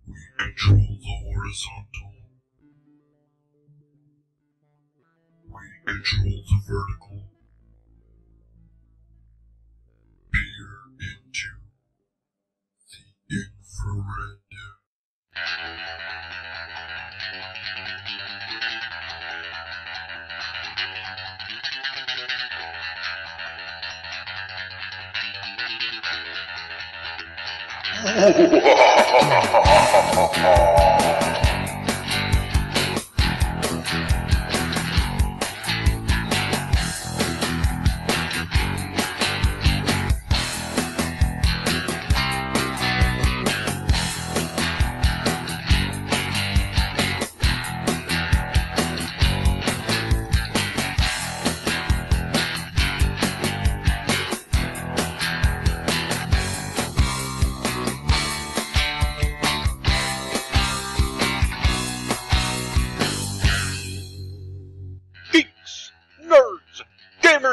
We control the horizontal. We control the vertical. Peer into the infrared.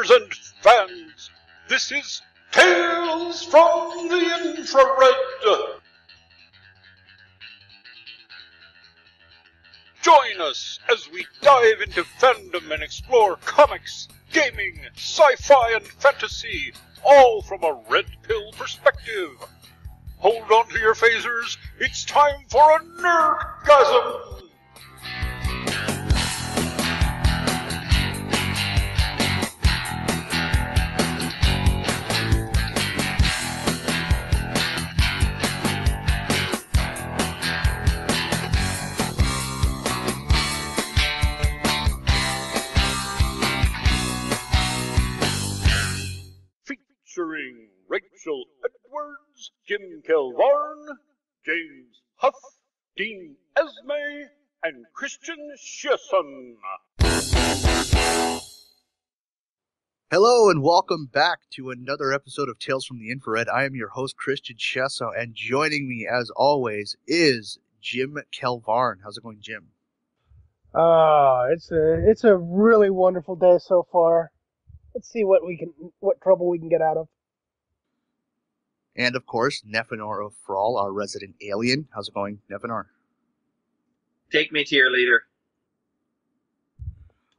And fans, this is Tales from the Infrared. Join us as we dive into fandom and explore comics, gaming, sci-fi, and fantasy, all from a red pill perspective. Hold on to your phasers, it's time for a nerdgasm! Featuring Rachel Edwards, Jim Kelvarn, James Huff, Dean Esme, and Christian Shearson. Hello and welcome back to another episode of Tales from the Infrared. I am your host, Christian Shearson, and joining me, as always, is Jim Kelvarn. How's it going, Jim? It's a really wonderful day so far. Let's see what trouble we can get out of. And, of course, Nefanor of Thrall, our resident alien. How's it going, Nefanor? Take me to your leader.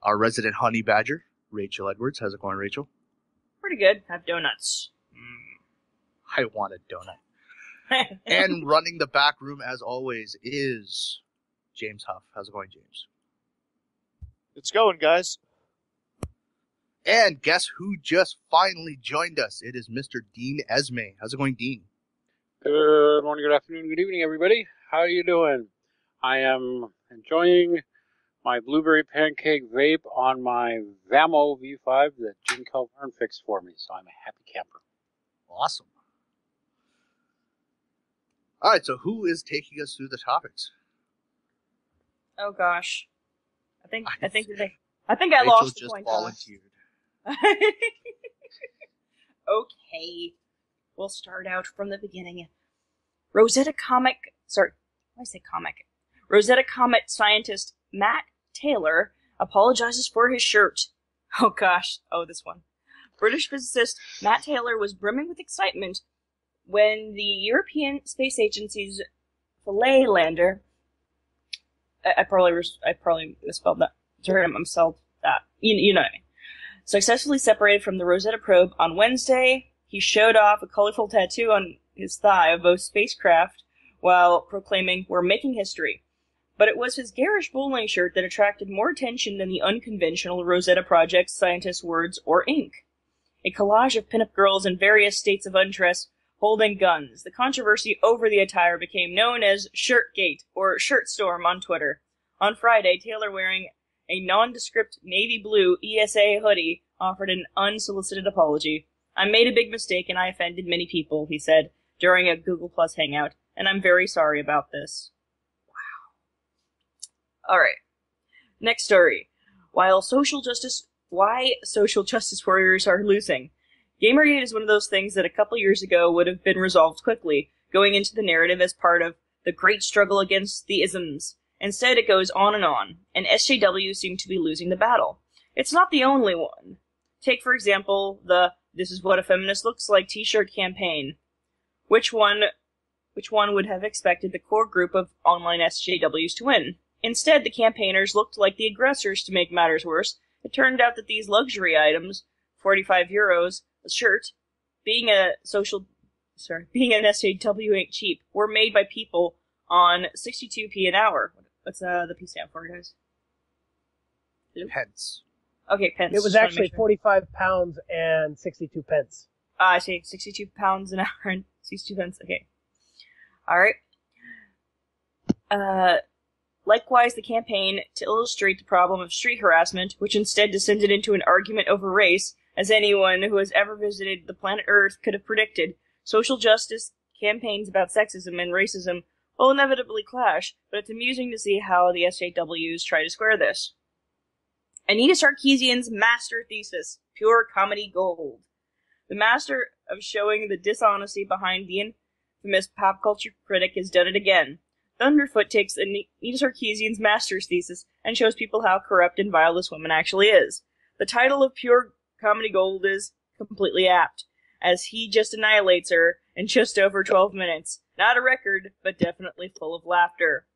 Our resident honey badger, Rachel Edwards. How's it going, Rachel? Pretty good. Have donuts. I want a donut. And running the back room, as always, is James Huff. How's it going, James? It's going, guys. And guess who just finally joined us? It is Mr. Dean Esme. How's it going, Dean? Good morning, good afternoon, good evening, everybody. How are you doing? I am enjoying my blueberry pancake vape on my Vamo V5 that Jim Kelvarn fixed for me, so I'm a happy camper. Awesome. All right, so who is taking us through the topics? Oh gosh, I think I Rachel lost the just point. Volunteered. Okay, we'll start out from the beginning. Rosetta Comet scientist Matt Taylor apologizes for his shirt. Oh gosh, this one. British physicist Matt Taylor was brimming with excitement when the European Space Agency's Philae lander. I probably misspelled that. You know what I mean. Successfully separated from the Rosetta probe on Wednesday, he showed off a colorful tattoo on his thigh of both spacecraft while proclaiming, "We're making history." But it was his garish bowling shirt that attracted more attention than the unconventional Rosetta Project scientists' words or ink. A collage of pinup girls in various states of undress holding guns. The controversy over the attire became known as Shirtgate or Shirtstorm on Twitter. On Friday, Taylor, wearing a nondescript navy blue ESA hoodie, offered an unsolicited apology. "I made a big mistake and I offended many people," he said during a Google Plus hangout, "and I'm very sorry about this." Wow. Alright. Next story. Why social justice warriors are losing. Gamergate is one of those things that a couple years ago would have been resolved quickly, going into the narrative as part of the great struggle against the isms. Instead, it goes on, and SJW seem to be losing the battle. It's not the only one. Take, for example, the "This is what a feminist looks like" t-shirt campaign. Which one which one would have expected the core group of online SJWs to win. Instead, the campaigners looked like the aggressors. To make matters worse, it turned out that these luxury items, €45, a shirt, being an SJW ain't cheap, were made by people on 62p an hour. What's the P stand for, guys? Pence. Okay, pence. It was actually £45 and 62 pence. I see, £62 an hour and 62 pence. Okay. Alright. Likewise, the campaign to illustrate the problem of street harassment, which instead descended into an argument over race, as anyone who has ever visited the planet Earth could have predicted, social justice campaigns about sexism and racism will inevitably clash, but it's amusing to see how the SJWs try to square this. Anita Sarkeesian's master thesis, pure comedy gold. The master of showing the dishonesty behind the infamous pop culture critic has done it again. Thunderfoot takes Anita Sarkeesian's master's thesis and shows people how corrupt and vile this woman actually is. The title of Pure Comedy Gold is completely apt, as he just annihilates her in just over 12 minutes. Not a record, but definitely full of laughter.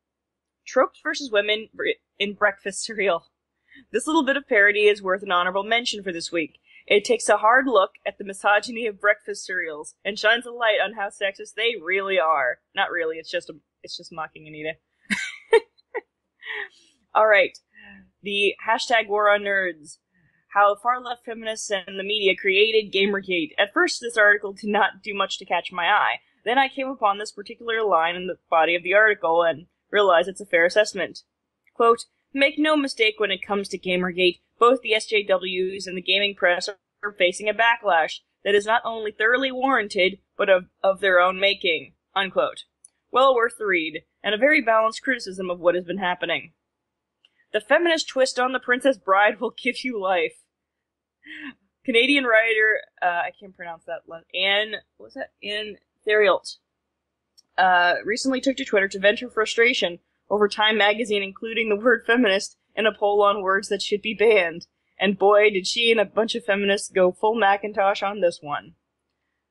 Tropes versus women in breakfast cereal. This little bit of parody is worth an honorable mention for this week. It takes a hard look at the misogyny of breakfast cereals and shines a light on how sexist they really are. Not really, it's just mocking Anita. Alright. The hashtag war on nerds. How far-left feminists and the media created Gamergate. At first, this article did not do much to catch my eye. Then I came upon this particular line in the body of the article and realized it's a fair assessment. Quote, make no mistake when it comes to Gamergate, both the SJWs and the gaming press are facing a backlash that is not only thoroughly warranted, but of their own making. Unquote. Well worth the read, and a very balanced criticism of what has been happening. The feminist twist on The Princess Bride will give you life. Canadian writer, I can't pronounce that, Anne Theriault, recently took to Twitter to vent her frustration over Time magazine including the word feminist in a poll on words that should be banned. And boy, did she and a bunch of feminists go full Macintosh on this one.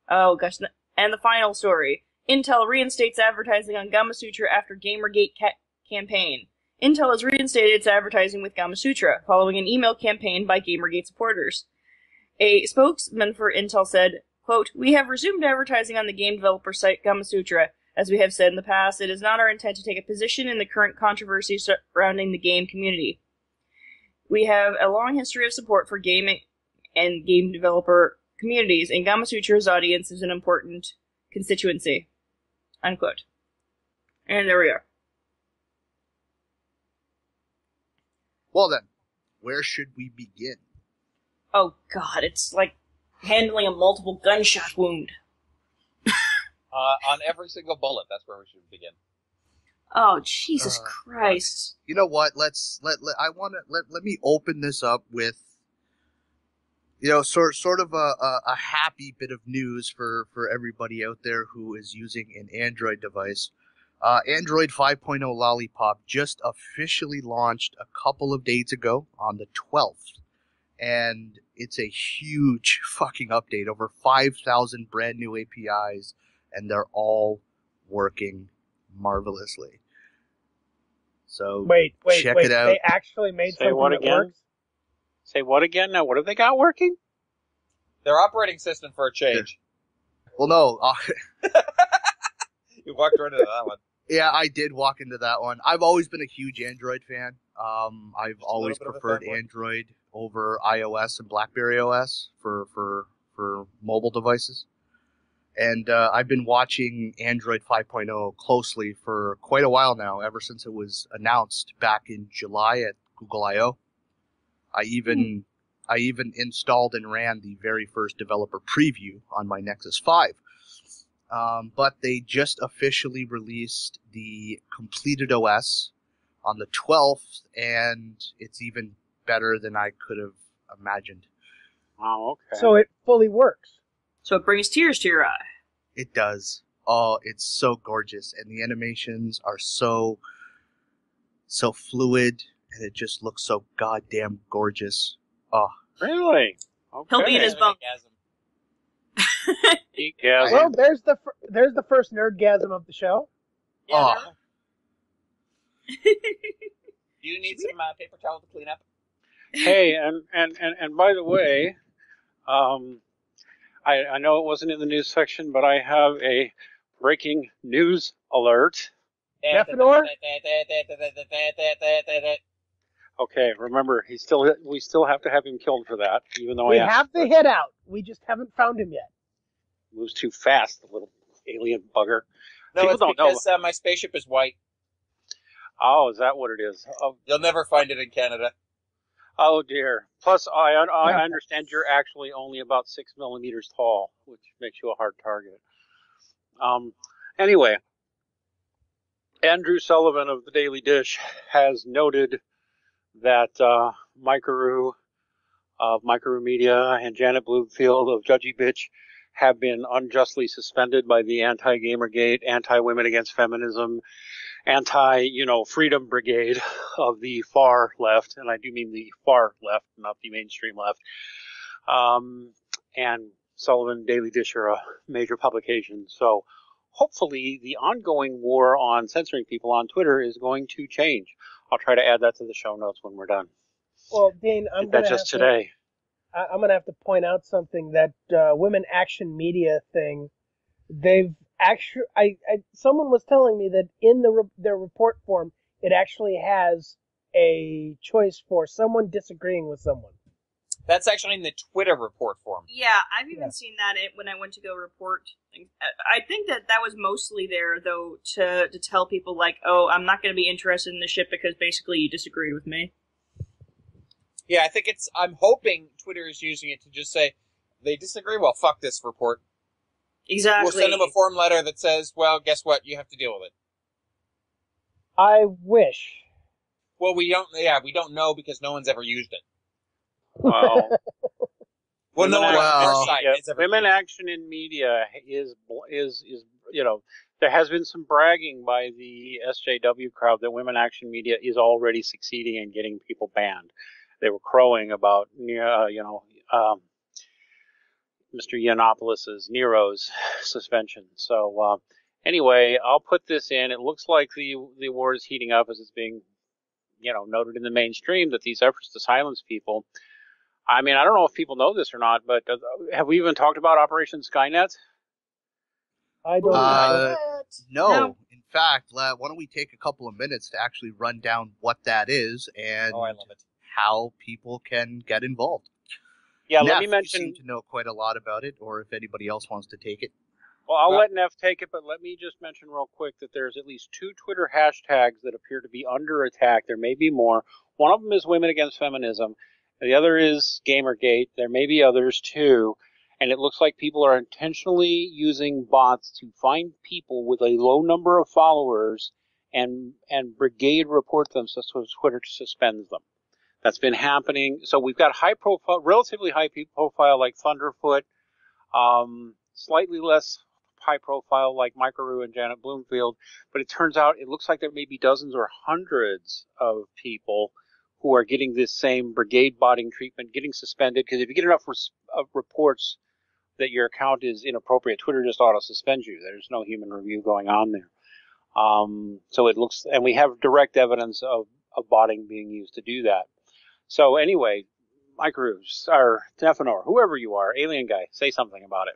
Oh gosh, and the final story. Intel reinstates advertising on Gamasutra after Gamergate campaign. Intel has reinstated its advertising with Gamasutra, following an email campaign by Gamergate supporters. A spokesman for Intel said, quote, we have resumed advertising on the game developer site Gamasutra. As we have said in the past, it is not our intent to take a position in the current controversy surrounding the game community. We have a long history of support for gaming and game developer communities, and Gamasutra's audience is an important constituency. Unquote. And there we are. Well then, where should we begin? Oh god, it's like handling a multiple gunshot wound. On every single bullet, that's where we should begin. Oh, Jesus Christ. You know what? Let me open this up with, sort of a happy bit of news for everybody out there who is using an Android device. Android 5.0 Lollipop just officially launched a couple of days ago on the 12th. And it's a huge fucking update. Over 5,000 brand new APIs, and they're all working marvelously. So wait, check it out. They actually made Say something what that again? works? Say what again? Now, what have they got working? Their operating system for a change. Well, no. You walked right into that one. Yeah, I did walk into that one. I've always been a huge Android fan. I've always preferred Android over iOS and BlackBerry OS for mobile devices. And I've been watching Android 5.0 closely for quite a while now, ever since it was announced back in July at Google I/O. I even installed and ran the very first developer preview on my Nexus 5. But they just officially released the completed OS on the 12th, and it's even better than I could have imagined. Oh, okay. So it fully works. So it brings tears to your eye. It does. Oh, it's so gorgeous, and the animations are so fluid, and it just looks so goddamn gorgeous. Oh, Really? Okay. He'll be in his bunk. Geekgasm. Well, there's the first nerdgasm of the show. Yeah, Oh. Do you need some paper towel to clean up? Hey, and by the way, I know it wasn't in the news section, but I have a breaking news alert. Definor? Okay, remember, we still have to have him killed for that, even though We I asked have the for it. hit out. We just haven't found him yet. Moves too fast, the little alien bugger. No, People it's don't know. because my spaceship is white. Oh, is that what it is? Oh, You'll never find it in Canada. oh dear. Plus, I understand you're actually only about 6 millimeters tall, which makes you a hard target. Anyway, Andrew Sullivan of the Daily Dish has noted that Microroo of Microroo Media and Janet Bloomfield of Judgy Bitch have been unjustly suspended by the anti-Gamergate, anti-women against feminism, anti-freedom brigade of the far left, and I do mean the far left, not the mainstream left. And Sullivan Daily Dish are a major publication, so hopefully the ongoing war on censoring people on Twitter is going to change. I'll try to add that to the show notes when we're done. Well, Dane, Did that just today. I'm going to have to point out something, that Women Action Media thing. They've actually, someone was telling me that in their report form, it actually has a choice for someone disagreeing with someone. That's actually in the Twitter report form. Yeah, I've even seen that when I went to go report things. I think that was mostly there, though, to tell people, like, oh, I'm not going to be interested in the ship because basically you disagreed with me. Yeah, I'm hoping Twitter is using it to just say, they disagree, well, fuck this report. Exactly. We'll send them a form letter that says, well, guess what, you have to deal with it. I wish. Well, we don't know because no one's ever used it. Wow. Well, no one on our side Yeah, has ever Women used it. Action in Media is there has been some bragging by the SJW crowd that Women Action Media is already succeeding in getting people banned. They were crowing about Mr. Yiannopoulos' Nero's suspension. So anyway, I'll put this in. It looks like the war is heating up as it's being noted in the mainstream that these efforts to silence people. I mean, I don't know if people know this or not, but have we even talked about Operation Skynet? I don't know. No. In fact, why don't we take a couple of minutes to actually run down what that is and I love it. how people can get involved. Yeah, Neff, let me mention. you seem to know quite a lot about it, or if anybody else wants to take it. Well, I'll let Neff take it, but let me just mention real quick that there's at least 2 Twitter hashtags that appear to be under attack. There may be more. One of them is Women Against Feminism. The other is Gamergate. There may be others too. And it looks like people are intentionally using bots to find people with a low number of followers and brigade report them so Twitter suspends them. That's been happening. So we've got high profile, relatively high profile like Thunderfoot, slightly less high profile like Microroo and Janet Bloomfield. But it turns out it looks like there may be dozens or hundreds of people who are getting this same brigade botting treatment, getting suspended, because if you get enough reports that your account is inappropriate, Twitter just auto-suspends you. There's no human review going on there. So it looks, and we have direct evidence of botting being used to do that. So anyway, Microroo, or Tefanor, whoever you are, alien guy, say something about it.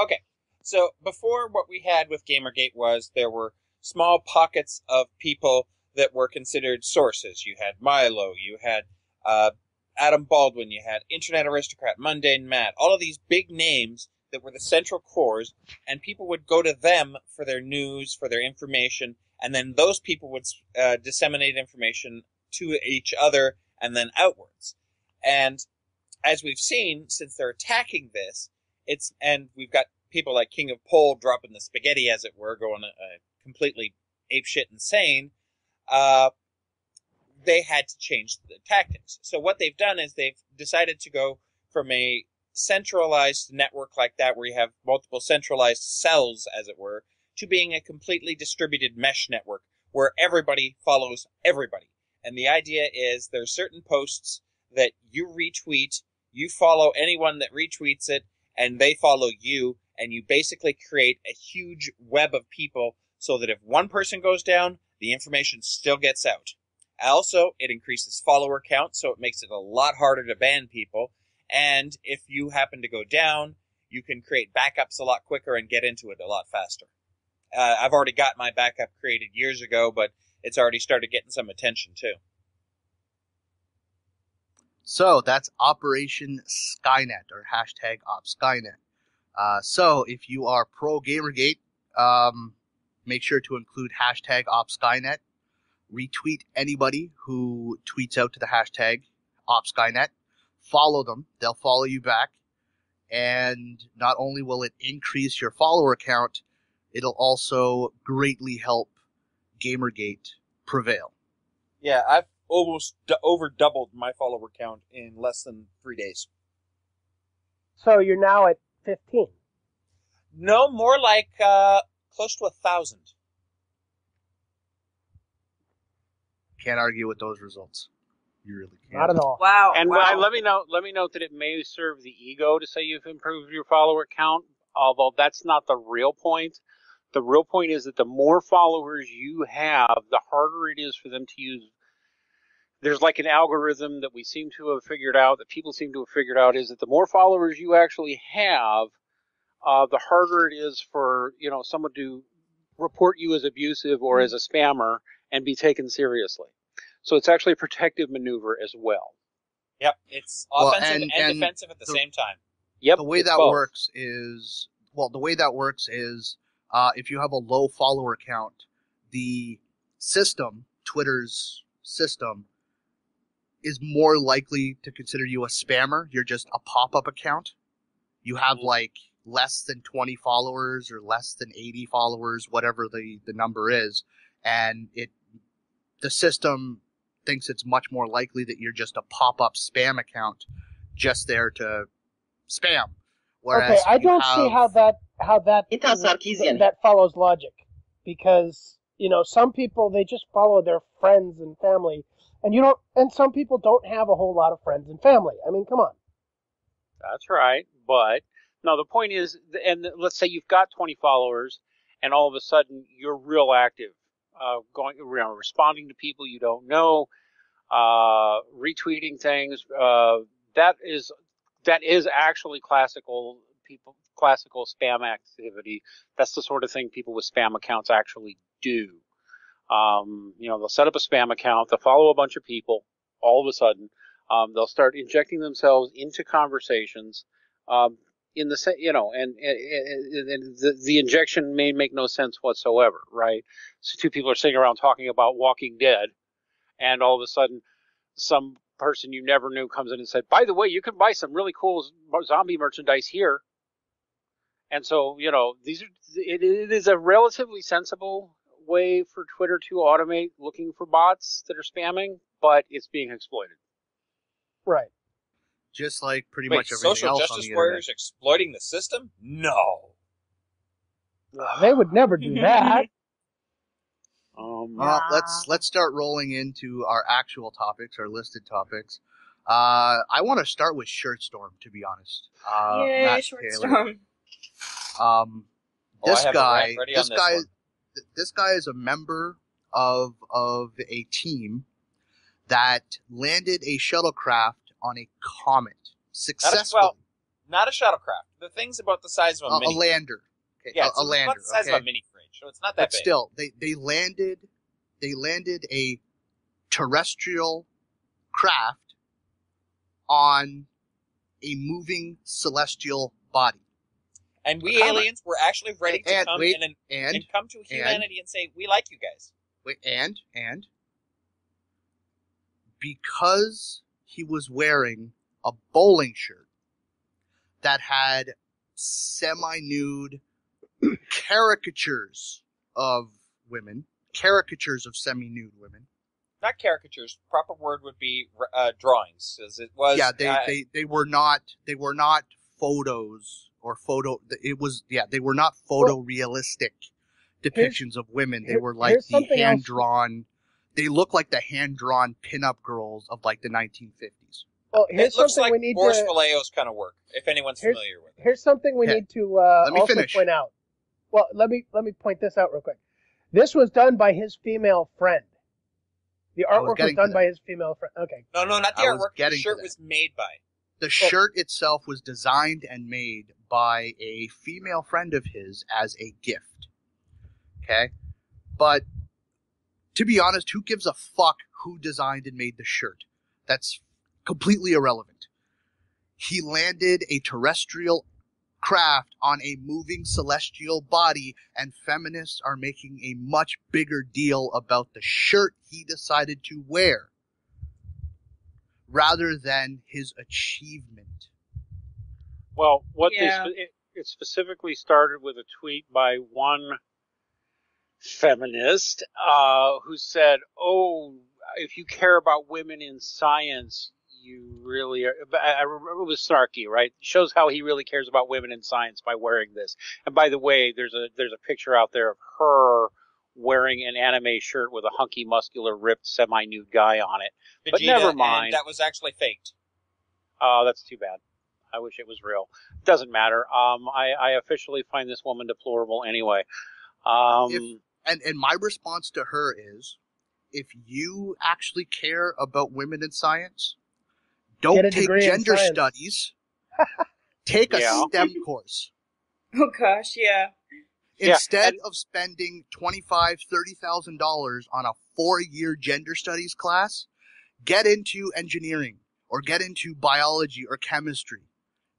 Okay, so before what we had with Gamergate was there were small pockets of people that were considered sources. You had Milo, you had Adam Baldwin, you had Internet Aristocrat, Mundane Matt, all of these big names that were the central cores, and people would go to them for their news, for their information, and then those people would disseminate information to each other and then outwards. And as we've seen, since they're attacking this, and we've got people like King of Pole dropping the spaghetti, as it were, going completely apeshit insane, they had to change the tactics. So what they've done is they've decided to go from a centralized network like that, where you have multiple centralized cells, as it were, to being a completely distributed mesh network where everybody follows everybody. And the idea is there are certain posts that you retweet, you follow anyone that retweets it, and they follow you, and you basically create a huge web of people so that if one person goes down, the information still gets out. Also, it increases follower count, so it makes it a lot harder to ban people. And if you happen to go down, you can create backups a lot quicker and get into it a lot faster. I've already got my backup created years ago, but it's already started getting some attention too. So that's Operation Skynet, or hashtag OpSkynet. So if you are pro Gamergate, make sure to include hashtag OpSkynet. Retweet anybody who tweets out to the hashtag OpSkynet. Follow them. They'll follow you back. And not only will it increase your follower count, it'll also greatly help Gamergate prevail. Yeah, I've almost over doubled my follower count in less than 3 days. So you're now at 15. No, more like close to 1,000. Can't argue with those results. You really can't. Not at all. Wow. And wow. let me note that it may serve the ego to say you've improved your follower count, although that's not the real point. The real point is that the more followers you have, the harder it is for them to use. There's like an algorithm that we seem to have figured out, that people seem to have figured out, is that the more followers you actually have, the harder it is for, someone to report you as abusive or as a spammer and be taken seriously. So it's actually a protective maneuver as well. Yep, it's offensive and defensive at the same time. Yep. The way that works is, if you have a low follower count, the system, Twitter's system, is more likely to consider you a spammer. You're just a pop-up account. You have less than 20 followers or less than 80 followers, whatever the number is, and the system thinks it's much more likely that you're just a pop-up spam account just there to spam. Whereas I don't see how that It has Sarkeesian. that follows logic, because some people, they just follow their friends and family, and some people don't have a whole lot of friends and family. I mean, come on. That's right. But no, the point is, and let's say you've got 20 followers, and all of a sudden you're real active, going around, responding to people you don't know, retweeting things. That is actually classical spam activity. That's the sort of thing people with spam accounts actually do. They'll set up a spam account, they'll follow a bunch of people, all of a sudden, they'll start injecting themselves into conversations, in the injection may make no sense whatsoever, right? So two people are sitting around talking about Walking Dead, and all of a sudden, some person you never knew comes in and said, by the way, you can buy some really cool zombie merchandise here. And so, it is a relatively sensible way for Twitter to automate looking for bots that are spamming, but it's being exploited. Right. Just like pretty much everything social else justice on the warriors internet. exploiting the system? No. They would never do that. Well, let's start rolling into our actual topics, our listed topics. I want to start with Shirtstorm, to be honest. Yay, Matt Shirtstorm. Taylor. This guy is a member of a team that landed a shuttlecraft on a comet successfully. Not a shuttlecraft. The thing's about the size of a mini. A lander. Okay, yeah, a lander. About the size of a mini fridge, so it's not that but big. Still, they landed a terrestrial craft on a moving celestial body. And we aliens were actually ready to come and come to humanity and say, we like you guys. And because he was wearing a bowling shirt that had semi-nude caricatures of women, caricatures of semi-nude women. Not caricatures. Proper word would be drawings, as it was. Yeah, they were not photos or photo. It was they were not photorealistic depictions of women. They were like the hand-drawn. They look like the hand-drawn pinup girls of like the 1950s. Well, here's It looks something like we need Boris to. Vallejo's kind of work, if anyone's familiar with it. Here's something we Okay. need to Let me also finish. point out. Well, let me point this out real quick. This was done by his female friend. The I was artwork was getting to done that. by his female friend. Okay. No, not the I was artwork. The getting to shirt that. was made by. The shirt itself was designed and made by a female friend of his as a gift. Okay? But, to be honest, who gives a fuck who designed and made the shirt? That's completely irrelevant. He landed a terrestrial craft on a moving celestial body, and feminists are making a much bigger deal about the shirt he decided to wear rather than his achievement. Well, Yeah. it specifically started with a tweet by one feminist who said, "Oh, if you care about women in science, you really are." I remember it was Snarky, right? Shows how he really cares about women in science by wearing this. And by the way, there's a picture out there of her wearing an anime shirt with a hunky, muscular, ripped, semi-nude guy on it. But Vegeta, never mind. And that was actually faked. Oh, that's too bad. I wish it was real. Doesn't matter. I officially find this woman deplorable anyway. And my response to her is, if you actually care about women in science, Get don't a take degree in gender science. studies. Take a Yeah. STEM course. Oh gosh, yeah. Yeah, Instead and- of spending $25,000-$30,000 on a 4-year gender studies class, get into engineering or get into biology or chemistry.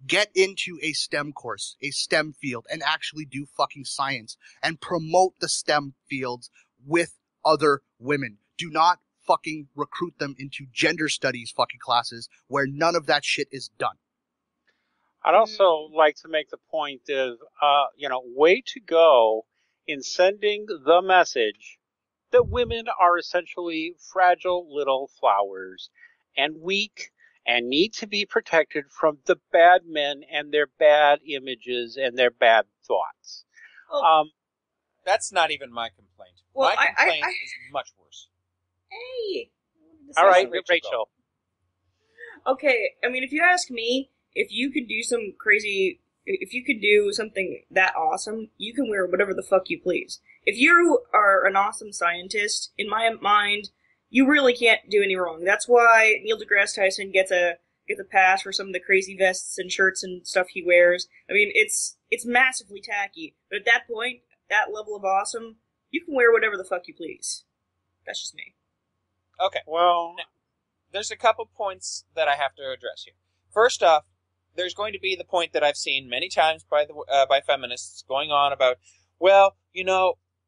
Get into a STEM course, a STEM field, and actually do fucking science and promote the STEM fields with other women. Do not fucking recruit them into gender studies fucking classes where none of that shit is done. I'd also like to make the point of, way to go in sending the message that women are essentially fragile little flowers and weak and need to be protected from the bad men and their bad images and their bad thoughts. Well, That's not even my complaint. Well, my complaint I- is much worse. hey. All right, Rachel, Rachel. Okay, I mean, if you ask me, if you could do something that awesome, you can wear whatever the fuck you please. If you are an awesome scientist, in my mind, you really can't do any wrong. That's why Neil deGrasse Tyson gets a pass for some of the crazy vests and shirts and stuff he wears. I mean, it's massively tacky, but at that point, that level of awesome, you can wear whatever the fuck you please. That's just me. Okay. Well, There's a couple points that I have to address here. First off, there's going to be the point that I've seen many times by feminists going on about, well,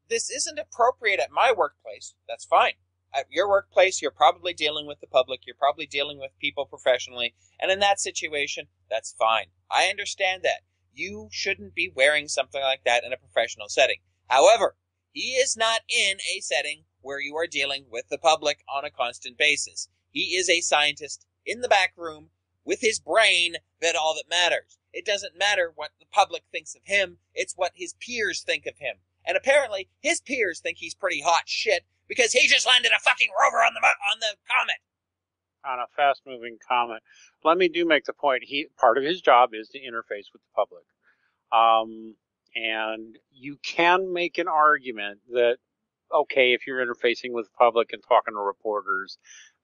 this isn't appropriate at my workplace. That's fine. At your workplace, you're probably dealing with the public. You're probably dealing with people professionally. And in that situation, that's fine. I understand that. You shouldn't be wearing something like that in a professional setting. However, he is not in a setting where you are dealing with the public on a constant basis. He is a scientist in the back room with his brain that all that matters. It doesn't matter what the public thinks of him. It's what his peers think of him. And apparently, his peers think he's pretty hot shit because he just landed a fucking rover on the comet. on a fast-moving comet. Let me make the point. Part of his job is to interface with the public. And you can make an argument that, okay, if you're interfacing with the public and talking to reporters,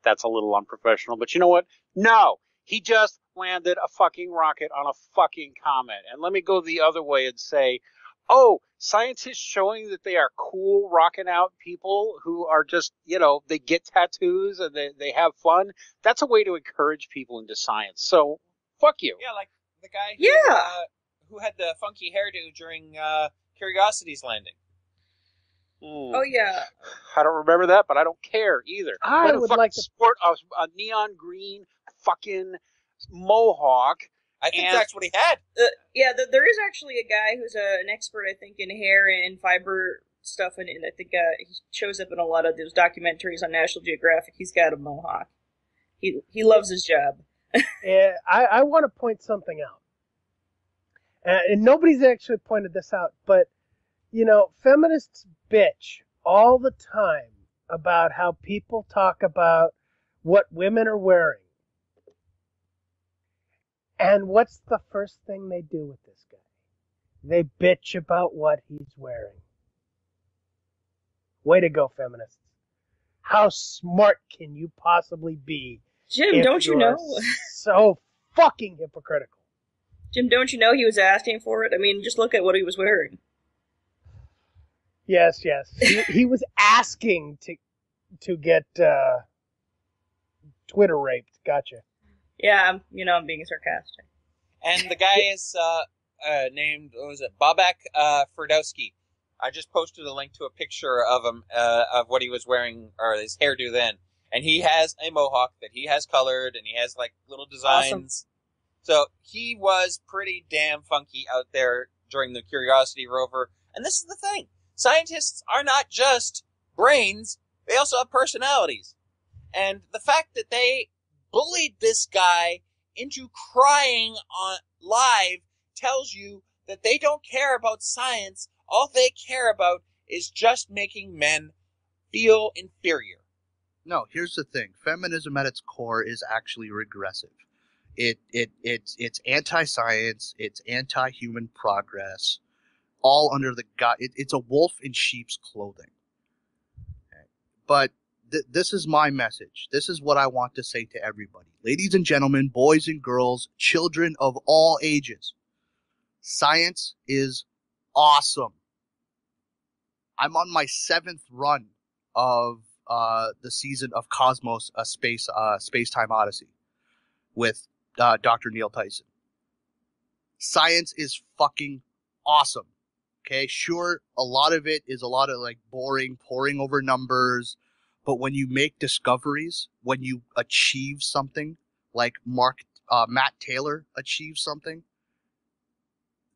that's a little unprofessional. But you know what? No! He just landed a fucking rocket on a fucking comet. And let me go the other way and say, oh, scientists showing that they are cool, rocking out people who are just, they get tattoos and they have fun. That's a way to encourage people into science. So, fuck you. Yeah, like the guy who had the funky hairdo during Curiosity's landing. Oh yeah. I don't remember that, but I don't care either. I Let him would fucking like to- sport a neon green fucking mohawk. I think And- that's what he had. There is actually a guy who's an expert, I think, in hair and fiber stuff, and I think he shows up in a lot of those documentaries on National Geographic. He's got a mohawk. He loves his job. Yeah, I want to point something out. And nobody's actually pointed this out, but, feminists bitch all the time about how people talk about what women are wearing. And what's the first thing they do with this guy? They bitch about what he's wearing. Way to go, feminists. How smart can you possibly be? Jim, don't you know? So fucking hypocritical. Jim, don't you know he was asking for it? I mean, just look at what he was wearing. Yes. He was asking to get Twitter raped. Gotcha. Yeah, I'm being sarcastic. And the guy is named, what was it, Bobak Ferdowski. I just posted a link to a picture of him, of what he was wearing, or his hairdo then. And he has a mohawk that he has colored, and he has, like, little designs. Awesome. So he was pretty damn funky out there during the Curiosity rover. And this is the thing. Scientists are not just brains, they also have personalities. And the fact that they bullied this guy into crying on live tells you that they don't care about science. All they care about is just making men feel inferior. No, here's the thing. Feminism at its core is actually regressive. It's anti-science, it's anti-human progress, all under the god. It's a wolf in sheep's clothing. Okay. But this is my message. This is what I want to say to everybody. Ladies and gentlemen, boys and girls, children of all ages. Science is awesome. I'm on my 7th run of the season of Cosmos, a Space-Time Odyssey with Dr. Neil Tyson. Science is fucking awesome. Okay, sure, a lot of it is a lot of like boring, poring over numbers, but when you make discoveries, when you achieve something, like Matt Taylor achieved something,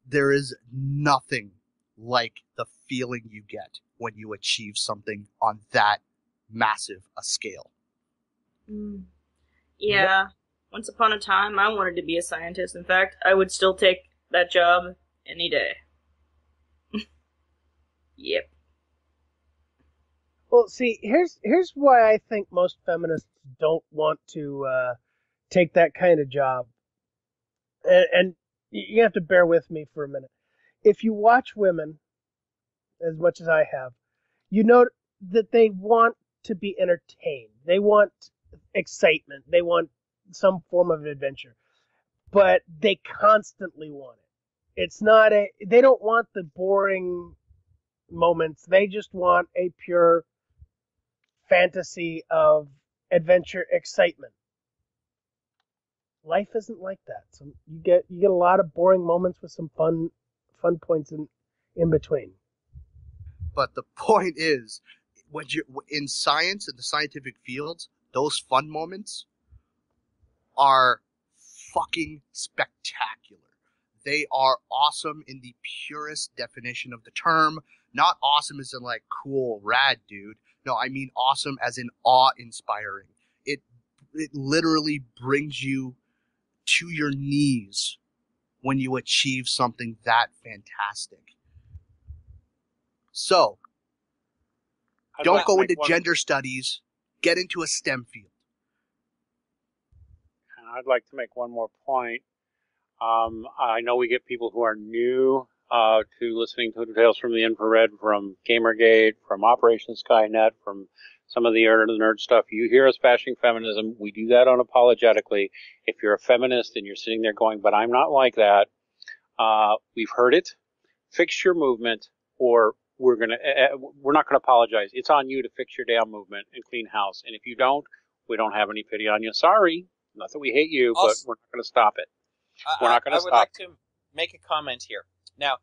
there is nothing like the feeling you get when you achieve something on that massive a scale. Yeah. Once upon a time, I wanted to be a scientist. In fact, I would still take that job any day. Yep. Well, see, here's why I think most feminists don't want to take that kind of job. And you have to bear with me for a minute. If you watch women, as much as I have, you know that they want to be entertained. They want excitement. They want some form of adventure. But they constantly want it. It's not they don't want the boring moments. They just want a pure fantasy of adventure, excitement. Life isn't like that. So you get a lot of boring moments with some fun points in between. But the point is, when you're in science and the scientific fields, those fun moments are fucking spectacular. They are awesome in the purest definition of the term. Not awesome as in like cool, rad dude. No, I mean awesome as in awe-inspiring. It literally brings you to your knees when you achieve something that fantastic. So, don't go into gender studies. Get into a STEM field. I'd like to make one more point. I know we get people who are new to listening to Tales from the Infrared, from Gamergate, from Operation Skynet, from some of the nerd stuff. You hear us bashing feminism. We do that unapologetically. If you're a feminist and you're sitting there going, but I'm not like that, we've heard it. Fix your movement, or we're not gonna apologize. It's on you to fix your damn movement and clean house. And if you don't, we don't have any pity on you. Sorry. Not that we hate you, but we're not going to stop it. We're not going to stop. I would like to make a comment here. Now,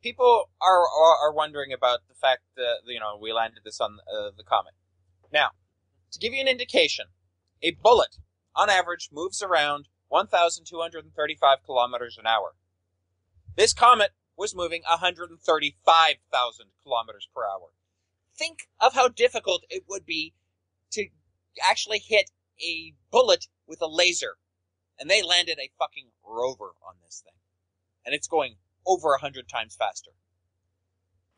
people are wondering about the fact that, we landed this on the comet. Now, to give you an indication, a bullet, on average, moves around 1,235 kilometers an hour. This comet was moving 135,000 kilometers per hour. Think of how difficult it would be to actually hit a bullet with a laser. And they landed a fucking rover on this thing. And it's going over 100 times faster.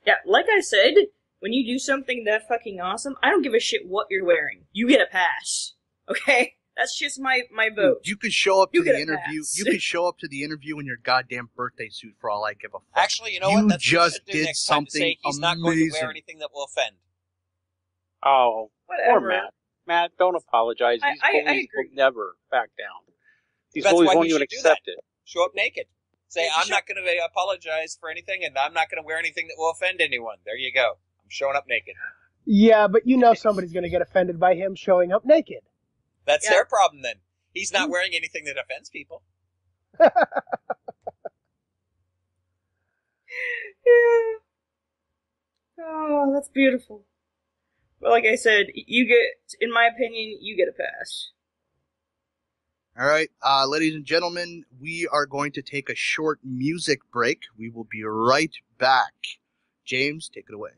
Yeah, like I said, when you do something that fucking awesome, I don't give a shit what you're wearing. You get a pass. Okay? That's just my vote. You could show up to You get the a interview. pass. You could show up to the interview in your goddamn birthday suit for all I give a fuck. Actually, you know You what? That's what just we should do did next time to say something he's not going to wear amazing. anything that will offend. Oh, Whatever. poor Matt. Matt, don't apologize. These I bullies agree. will never back down. These That's bullies why won't he even should do accept that. it. Show up naked. Say, Yeah, I'm not going to apologize for anything, and I'm not going to wear anything that will offend anyone. There you go. I'm showing up naked. Yeah, but you know somebody's going to get offended by him showing up naked. That's Yeah. their problem then. He's not wearing anything that offends people. Yeah. Oh, that's beautiful. But like I said, you get, in my opinion, you get a pass. All right, ladies and gentlemen, we are going to take a short music break. We will be right back. James, take it away.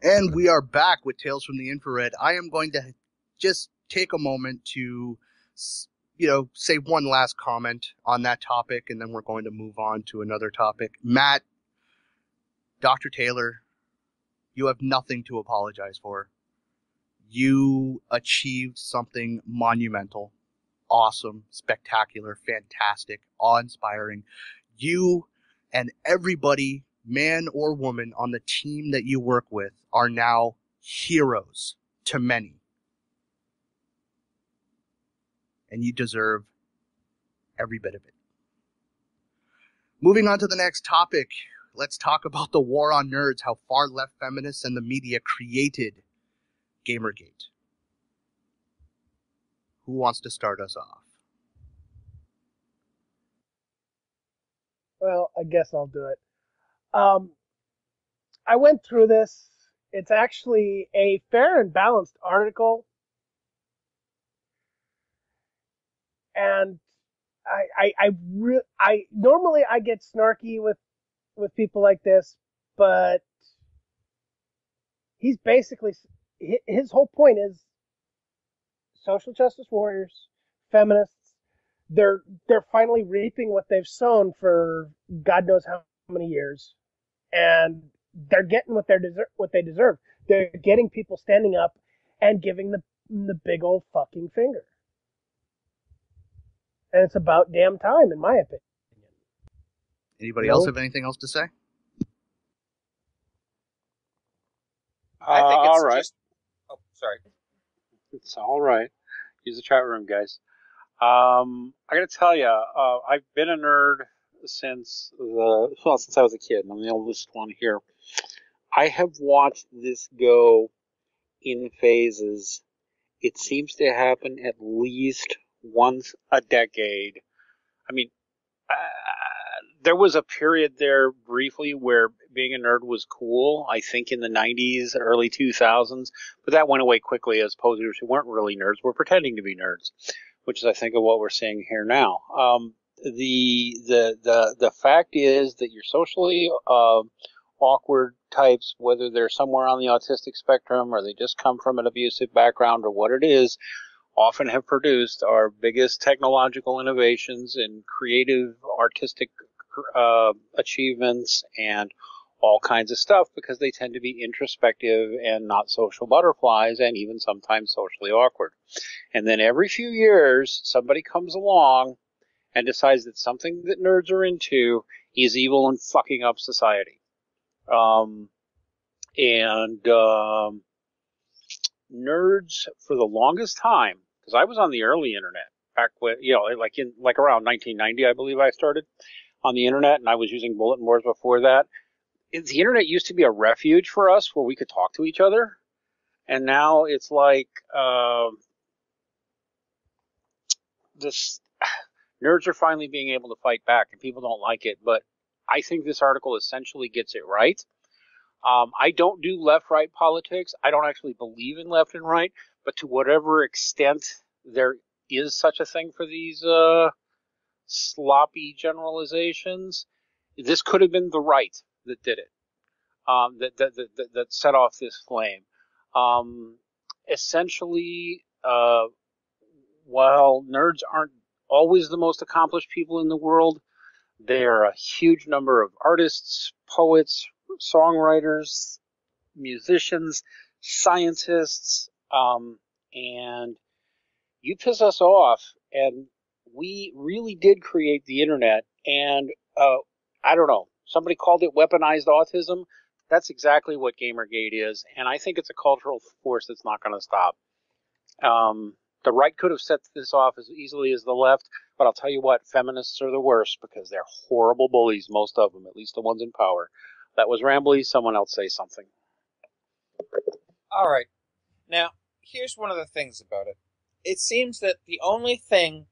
And we are back with Tales from the Infrared. I am going to just take a moment to, say one last comment on that topic, and then we're going to move on to another topic. Matt, Dr. Taylor, you have nothing to apologize for. You achieved something monumental. awesome, spectacular, fantastic, awe-inspiring. You and everybody, man or woman, on the team that you work with are now heroes to many. And you deserve every bit of it. Moving on to the next topic, let's talk about the war on nerds, how far-left feminists and the media created Gamergate. Who wants to start us off? Well, I guess I'll do it. I went through this. It's actually a fair and balanced article. And I normally I get snarky with people like this, but he's basically, his whole point is social justice warriors, feminists, they're finally reaping what they've sown for God knows how many years, and they're getting what they deserve. They're getting people standing up and giving the big old fucking finger. And it's about damn time, in my opinion. Anybody else have anything else to say? I think it's all right. just... Oh, sorry. It's all right. Use the chat room, guys. I gotta tell you, I've been a nerd since I was a kid. I'm the oldest one here. I have watched this go in phases. It seems to happen at least once a decade. I mean, there was a period there briefly where being a nerd was cool, I think in the 90s, early 2000s, but that went away quickly as posers who weren't really nerds were pretending to be nerds, which is, I think, of what we're seeing here now. The fact is that your socially awkward types, whether they're somewhere on the autistic spectrum or they just come from an abusive background or what it is, often have produced our biggest technological innovations and creative artistic achievements and all kinds of stuff, because they tend to be introspective and not social butterflies, and even sometimes socially awkward. And then every few years, somebody comes along and decides that something that nerds are into is evil and fucking up society. Nerds, for the longest time, because I was on the early internet back when, like around 1990, I believe I started on the internet, and I was using bulletin boards before that. The internet used to be a refuge for us where we could talk to each other, and now it's like nerds are finally being able to fight back, and people don't like it. But I think this article essentially gets it right. I don't do left-right politics. I don't actually believe in left and right, but to whatever extent there is such a thing for these sloppy generalizations, this could have been the right that did it, that set off this flame. Essentially, while nerds aren't always the most accomplished people in the world, they are a huge number of artists, poets, songwriters, musicians, scientists, and you piss us off, and we really did create the internet, and I don't know, somebody called it weaponized autism. That's exactly what Gamergate is, and I think it's a cultural force that's not going to stop. The right could have set this off as easily as the left, but I'll tell you what, feminists are the worst because they're horrible bullies, most of them, at least the ones in power. That was rambly. Someone else say something. All right. Now, here's one of the things about it. It seems that the only thing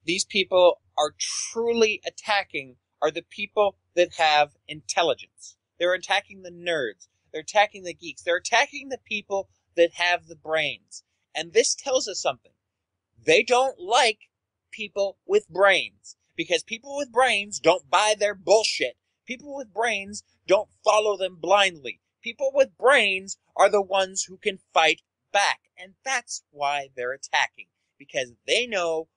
these people are truly attacking are the people that have intelligence. They're attacking the nerds. They're attacking the geeks. They're attacking the people that have the brains. And this tells us something. They don't like people with brains, because people with brains don't buy their bullshit. People with brains don't follow them blindly. People with brains are the ones who can fight back. And that's why they're attacking, because they know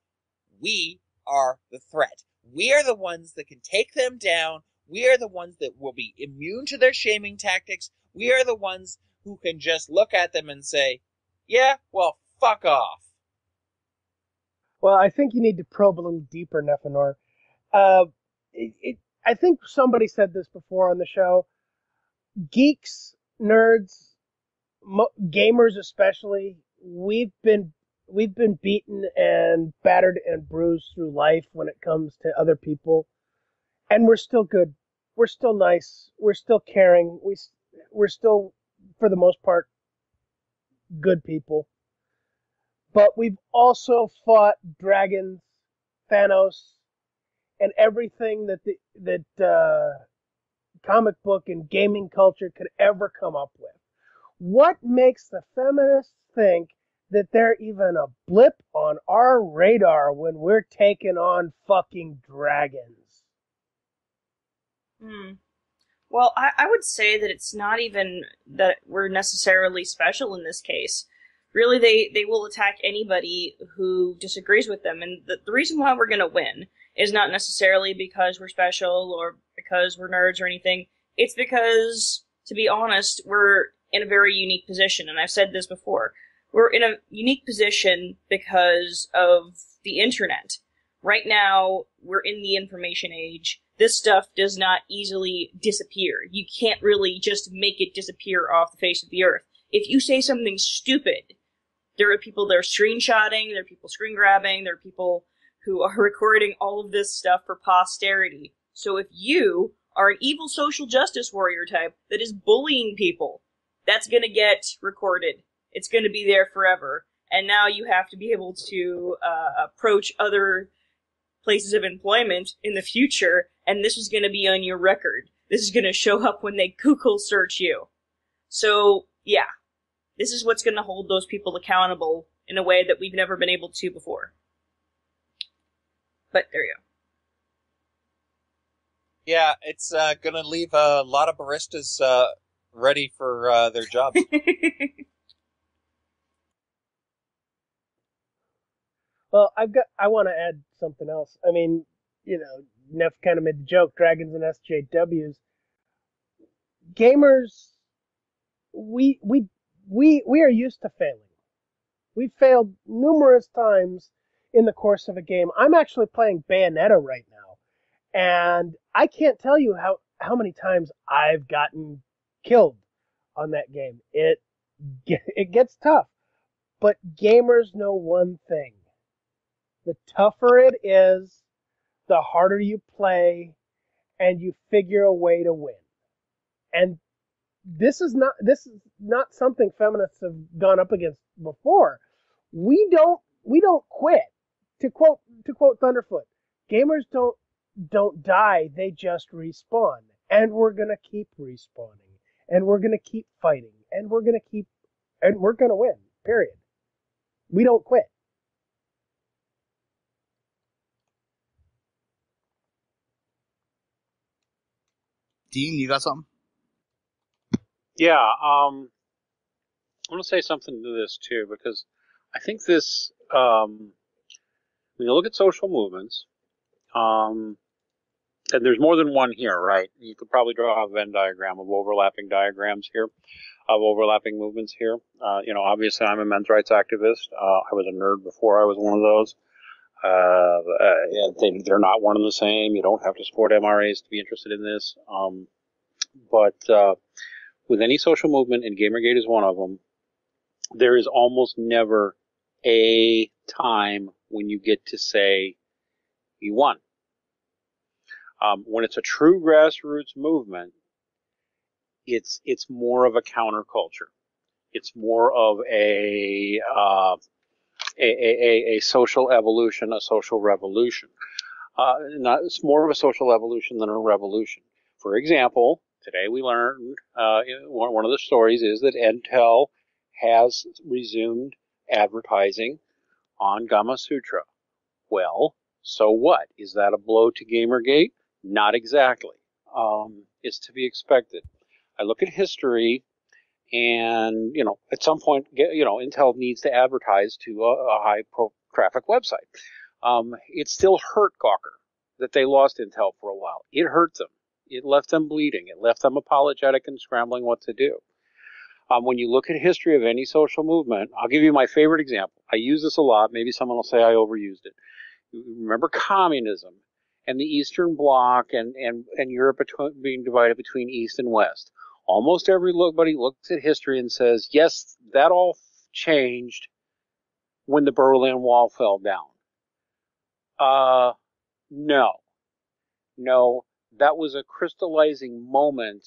we are the threat. We are the ones that can take them down. We are the ones that will be immune to their shaming tactics. We are the ones who can just look at them and say, yeah, well, fuck off. Well, I think you need to probe a little deeper, Nephenor. Uh, I think somebody said this before on the show. Geeks, nerds, gamers especially, we've been beaten and battered and bruised through life when it comes to other people, and we're still good. We're still nice. We're still caring. We're still, for the most part, good people. But we've also fought dragons, Thanos, and everything that comic book and gaming culture could ever come up with. What makes the feminists think that they're even a blip on our radar when we're taking on fucking dragons? Well, I would say that it's not even that we're necessarily special in this case. Really, they will attack anybody who disagrees with them, and the reason why we're going to win is not necessarily because we're special or because we're nerds or anything. It's because, to be honest, we're in a very unique position, and I've said this before. We're in a unique position because of the internet. Right now, we're in the information age. This stuff does not easily disappear. You can't really just make it disappear off the face of the earth. If you say something stupid, there are people that are screenshotting, there are people screen grabbing, there are people who are recording all of this stuff for posterity. So if you are an evil social justice warrior type that is bullying people, that's going to get recorded. It's going to be there forever. And now you have to be able to approach other places of employment in the future, and this is going to be on your record. This is going to show up when they Google search you. So, yeah. This is what's going to hold those people accountable in a way that we've never been able to before. But there you go. Yeah, it's going to leave a lot of baristas ready for their jobs. Well, I want to add something else. I mean, Neff kind of made the joke, dragons and SJWs. Gamers, we are used to failing. We've failed numerous times in the course of a game. I'm actually playing Bayonetta right now, and I can't tell you how many times I've gotten killed on that game. It gets tough, but gamers know one thing. The tougher it is, the harder you play, and you figure a way to win. And this is not something feminists have gone up against before. We don't quit. To quote Thunderfoot, gamers don't die, they just respawn. And we're gonna keep respawning. And we're gonna keep fighting. And we're gonna win. Period. We don't quit. Dean, you got something? Yeah, I want to say something to this too, because I think this, when you look at social movements, and there's more than one here, right? You could probably draw a Venn diagram of overlapping diagrams here, of overlapping movements here. Obviously I'm a men's rights activist. I was a nerd before I was one of those. They're not one and the same. You don't have to support MRAs to be interested in this. But with any social movement, and Gamergate is one of them, there is almost never a time when you get to say you won. When it's a true grassroots movement, it's more of a counterculture. It's more of a social evolution, a social revolution. It's more of a social evolution than a revolution. For example, today we learned one of the stories is that Intel has resumed advertising on Gamma Sutra. Well, so what? Is that a blow to Gamergate? Not exactly. It's to be expected. I look at history, and at some point, Intel needs to advertise to a high traffic website. It still hurt Gawker that they lost Intel for a while. It hurt them. It left them bleeding. It left them apologetic and scrambling what to do. When you look at history of any social movement, I'll give you my favorite example. I use this a lot. Maybe someone will say I overused it. Remember communism and the Eastern Bloc and Europe being divided between East and West. Almost everybody looks at history and says, yes, that all changed when the Berlin Wall fell down. No, that was a crystallizing moment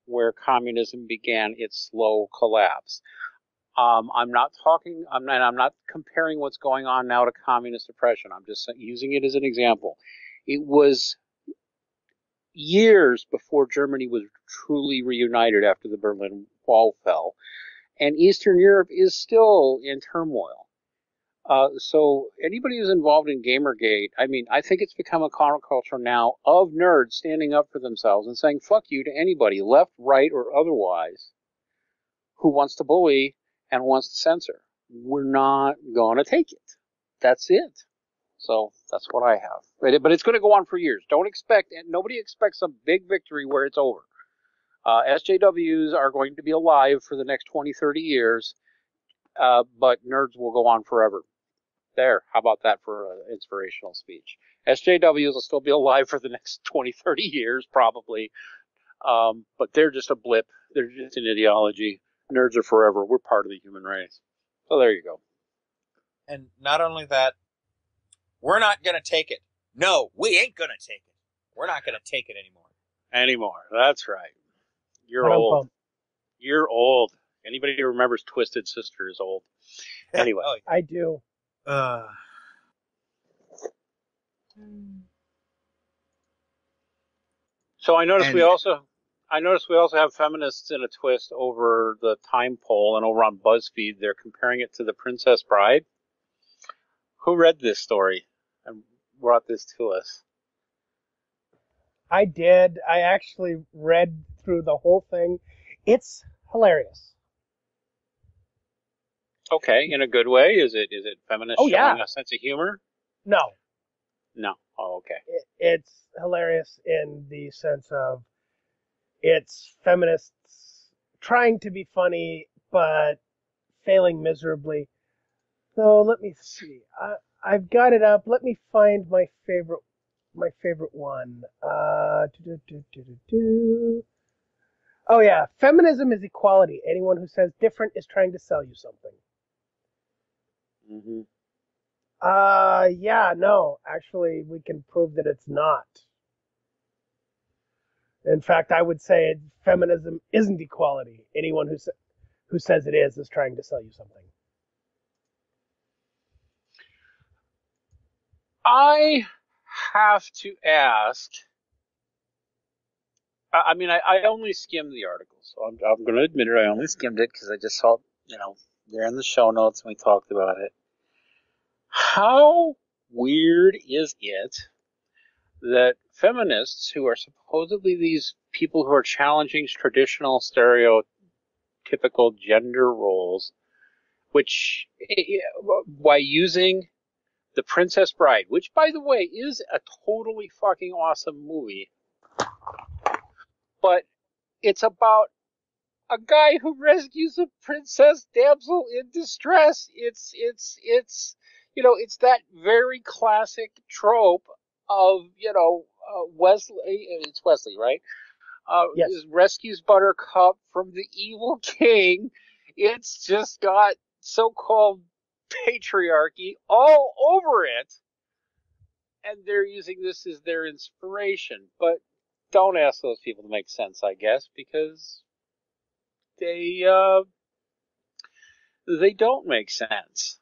where communism began its slow collapse. I'm not comparing what's going on now to communist oppression. I'm just using it as an example. It was years before Germany was truly reunited after the Berlin Wall fell, and Eastern Europe is still in turmoil. So anybody who's involved in Gamergate, I mean, I think it's become a counterculture now of nerds standing up for themselves and saying fuck you to anybody, left, right, or otherwise, who wants to bully and wants to censor. We're not going to take it. That's it. So that's what I have. But it's going to go on for years. Nobody expects a big victory where it's over. SJWs are going to be alive for the next 20, 30 years, but nerds will go on forever. There, how about that for an inspirational speech? SJWs will still be alive for the next 20, 30 years, probably, but they're just a blip. They're just an ideology. Nerds are forever. We're part of the human race. So there you go. And not only that, we're not going to take it. No, we ain't going to take it. We're not going to take it anymore. That's right. You're old. You're old. Anybody who remembers Twisted Sister is old. Anyway. Oh, I do. So I noticed we also have feminists in a twist over the Time poll, and over on BuzzFeed they're comparing it to The Princess Bride. Who read this story and brought this to us? I did. I actually read through the whole thing. It's hilarious. Okay, in a good way? Is it feminist showing a sense of humor? No. Oh, okay. It's hilarious in the sense of it's feminists trying to be funny but failing miserably. So let me see. I've got it up. Let me find my favorite one. Oh yeah, feminism is equality. Anyone who says different is trying to sell you something. Mm-hmm. Yeah, no. Actually, we can prove that it's not. In fact, I would say feminism isn't equality. Anyone who says it is trying to sell you something. I have to ask. I mean, I only skimmed the article, so I'm going to admit it. I only skimmed it because I just saw, there in the show notes and we talked about it. How weird is it that feminists, who are supposedly these people who are challenging traditional stereotypical gender roles, which, by using The Princess Bride, which, by the way, is a totally fucking awesome movie, but it's about a guy who rescues a princess damsel in distress. It's that very classic trope of, Wesley, it's Wesley, right? Yes. Rescues Buttercup from the evil king. It's just got so-called patriarchy all over it. And they're using this as their inspiration. But don't ask those people to make sense, I guess, because they don't make sense.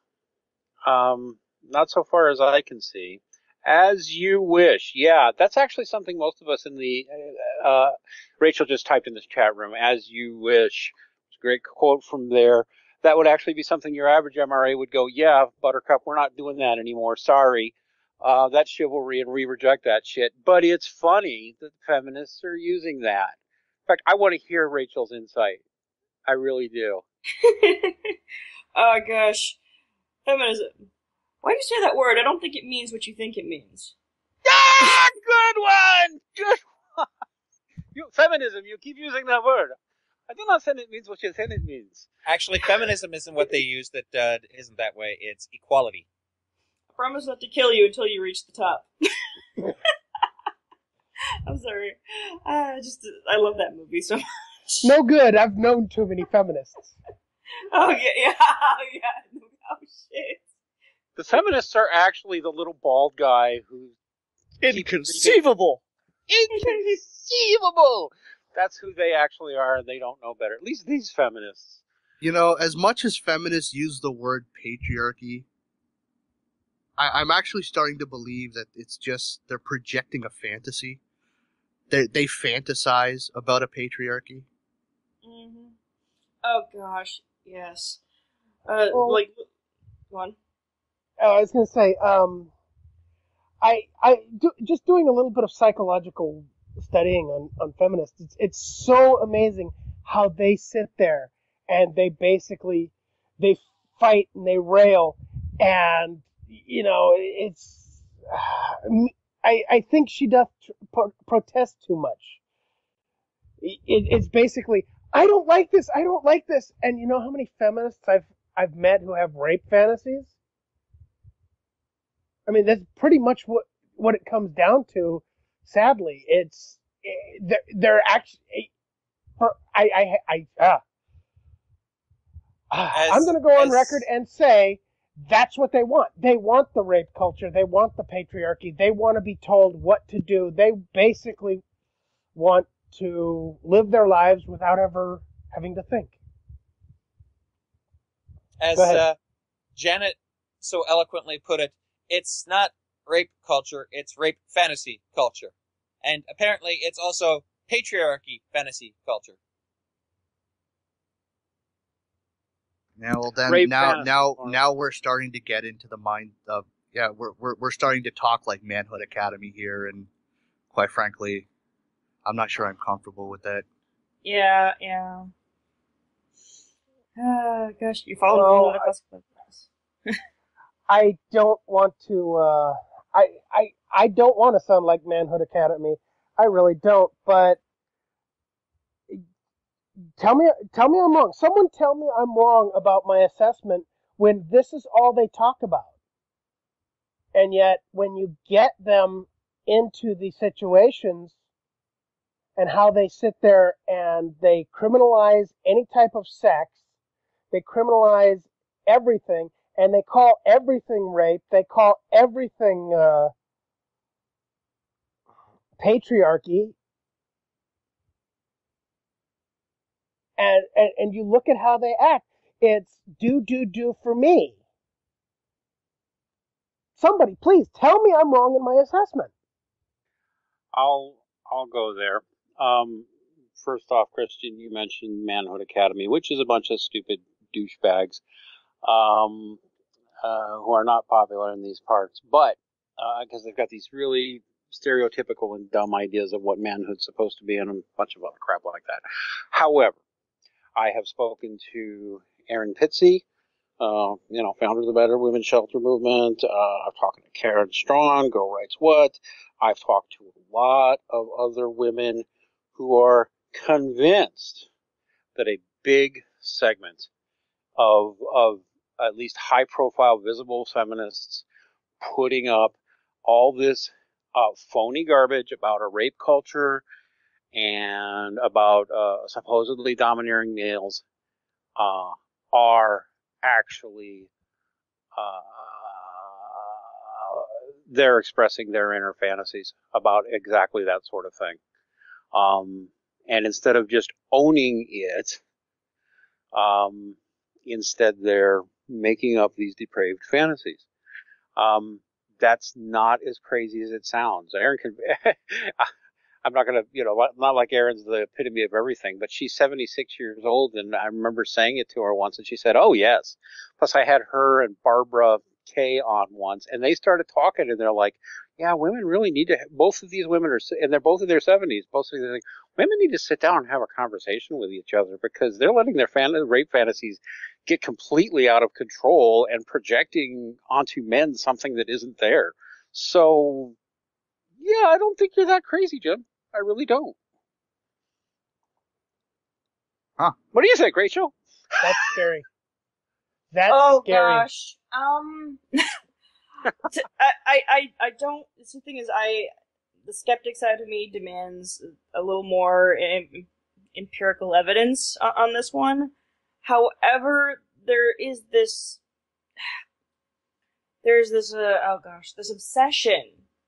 Not so far as I can see. As you wish. Yeah, that's actually something most of us in the, Rachel just typed in this chat room, as you wish. It's a great quote from there. That would actually be something your average MRA would go, yeah, Buttercup, we're not doing that anymore. Sorry. That's chivalry and we reject that shit. But it's funny that feminists are using that. In fact, I want to hear Rachel's insight. I really do. Oh gosh. Feminism. Why do you say that word? I don't think it means what you think it means. Ah, good one! Good one! Feminism, you keep using that word. I do not say it means what you say it means. Actually, feminism isn't what they use that isn't that way. It's equality. I promise not to kill you until you reach the top. I'm sorry. I love that movie so much. No good. I've known too many feminists. Oh, yeah. Oh, shit. The feminists are actually the little bald guy who... Inconceivable! Inconceivable! That's who they actually are, and they don't know better. At least these feminists. You know, as much as feminists use the word patriarchy, I'm actually starting to believe that it's just they're projecting a fantasy. They fantasize about a patriarchy. Mm-hmm. Oh, gosh. Yes. Well, one. I was going to say, just doing a little bit of psychological studying on feminists, it's so amazing how they sit there and they fight and they rail, and it's I think she does protest too much. It's basically, I don't like this, and you know how many feminists I've met who have rape fantasies? I mean, that's pretty much what it comes down to. Sadly, they're actually. I'm going to go on record and say that's what they want. They want the rape culture. They want the patriarchy. They want to be told what to do. They basically want to live their lives without ever having to think. As Janet so eloquently put it, it's not rape culture, it's rape fantasy culture. And apparently it's also patriarchy fantasy culture. Now then, Rape now we're starting to get into the mind of we're starting to talk like Manhood Academy here, and quite frankly, I'm not sure I'm comfortable with that. Yeah. Gosh, you followed me with a class. I don't want to. I don't want to sound like Manhood Academy. I really don't. But tell me I'm wrong. Someone tell me I'm wrong about my assessment when this is all they talk about. And yet, when you get them into the situations and how they sit there and they criminalize any type of sex, they criminalize everything, and they call everything rape, they call everything patriarchy, and you look at how they act, it's do for me. Somebody, please tell me I'm wrong in my assessment. I'll go there. First off, Christian, you mentioned Manhood Academy, which is a bunch of stupid douchebags who are not popular in these parts, but because they've got these really stereotypical and dumb ideas of what manhood's supposed to be and a bunch of other crap like that. However, I have spoken to Aaron Pitsey, founder of the Better Women's Shelter Movement. I've talked to Karen Strong, Go Rights What. I've talked to a lot of other women who are convinced that a big segment of at least high-profile, visible feminists putting up all this phony garbage about a rape culture and about supposedly domineering males are actually they're expressing their inner fantasies about exactly that sort of thing. And instead of just owning it, instead they're making up these depraved fantasies. That's not as crazy as it sounds. Aaron can, I'm not going to, not like Aaron's the epitome of everything, but she's 76 years old, and I remember saying it to her once, and she said, "Oh, yes." Plus, I had her and Barbara Kay on once, and they started talking, and they're like, yeah, women really need to, both of these women are, and they're both in their 70s, both of them, like, women need to sit down and have a conversation with each other because they're letting their rape fantasies get completely out of control and projecting onto men something that isn't there. So, yeah, I don't think you're that crazy, Jim. I really don't. What do you think, Rachel? That's scary. That's Oh scary. gosh. I don't. The thing is, the skeptic side of me demands a little more empirical evidence on this one. However, there's this this obsession.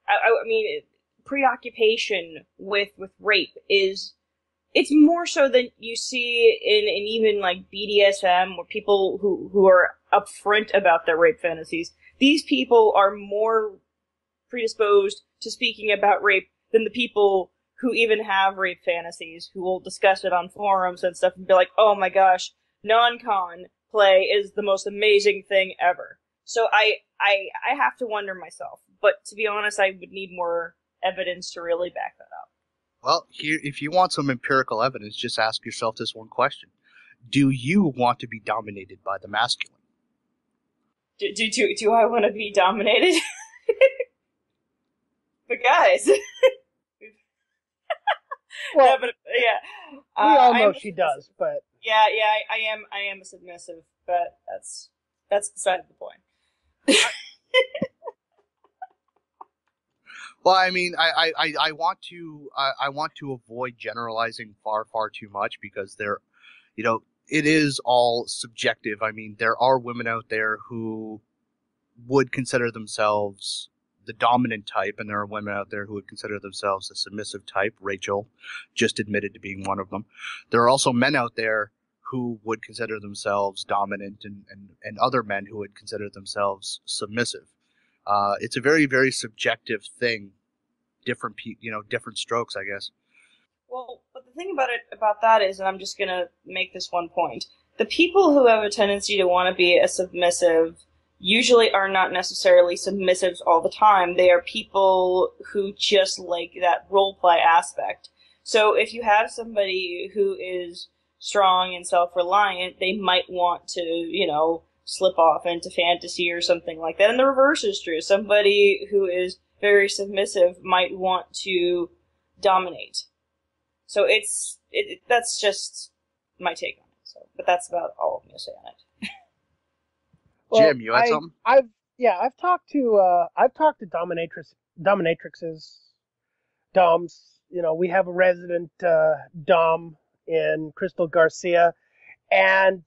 I mean, preoccupation with rape it's more so than you see in even like BDSM, or people who are upfront about their rape fantasies. These people are more predisposed to speaking about rape than the people who even have rape fantasies, who will discuss it on forums and stuff and be like, oh my gosh, non-con play is the most amazing thing ever. So I have to wonder myself, but to be honest, I would need more evidence to really back that up. Well, here, if you want some empirical evidence, just ask yourself this one question. Do you want to be dominated by the masculine? Do I want to be dominated? But guys... Well, no, but, yeah. we all know she does, but... Yeah, I am a submissive, but that's beside the point. Well, I mean, I want to avoid generalizing far too much, because it is all subjective. I mean, there are women out there who would consider themselves the dominant type, and there are women out there who would consider themselves the submissive type. Rachel just admitted to being one of them. There are also men out there who would consider themselves dominant, and other men who would consider themselves submissive. It's a very, very subjective thing. Different strokes, I guess. Well, but the thing about that is, and I'm just gonna make this one point, the people who have a tendency to want to be a submissive usually are not necessarily submissives all the time. They are people who just like that roleplay aspect. So if you have somebody who is strong and self-reliant, they might want to, slip off into fantasy or something like that. And the reverse is true. Somebody who is very submissive might want to dominate. So that's just my take on it. So, but that's about all I'm going to say on it. Well, Jim, you had something? I've talked to dominatrixes, doms. We have a resident dom in Crystal Garcia, and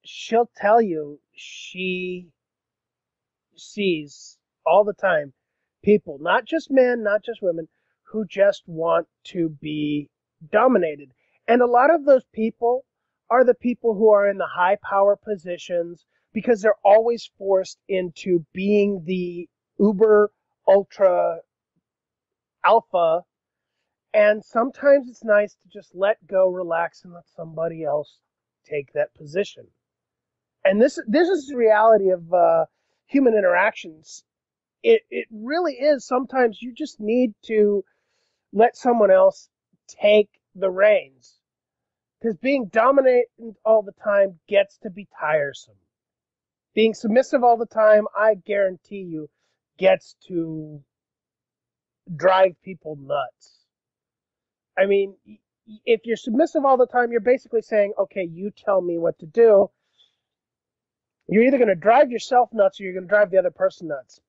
she'll tell you she sees all the time people, not just men, not just women, who just want to be dominated. And a lot of those people are the people who are in the high power positions, because they're always forced into being the uber ultra alpha. And sometimes it's nice to just let go, relax, and let somebody else take that position. And this is the reality of human interactions. It really is. Sometimes you just need to let someone else take the reins, because being dominant all the time gets to be tiresome. Being submissive all the time, I guarantee you, gets to drive people nuts. I mean, if you're submissive all the time, you're basically saying, okay, you tell me what to do. You're either going to drive yourself nuts or you're going to drive the other person nuts.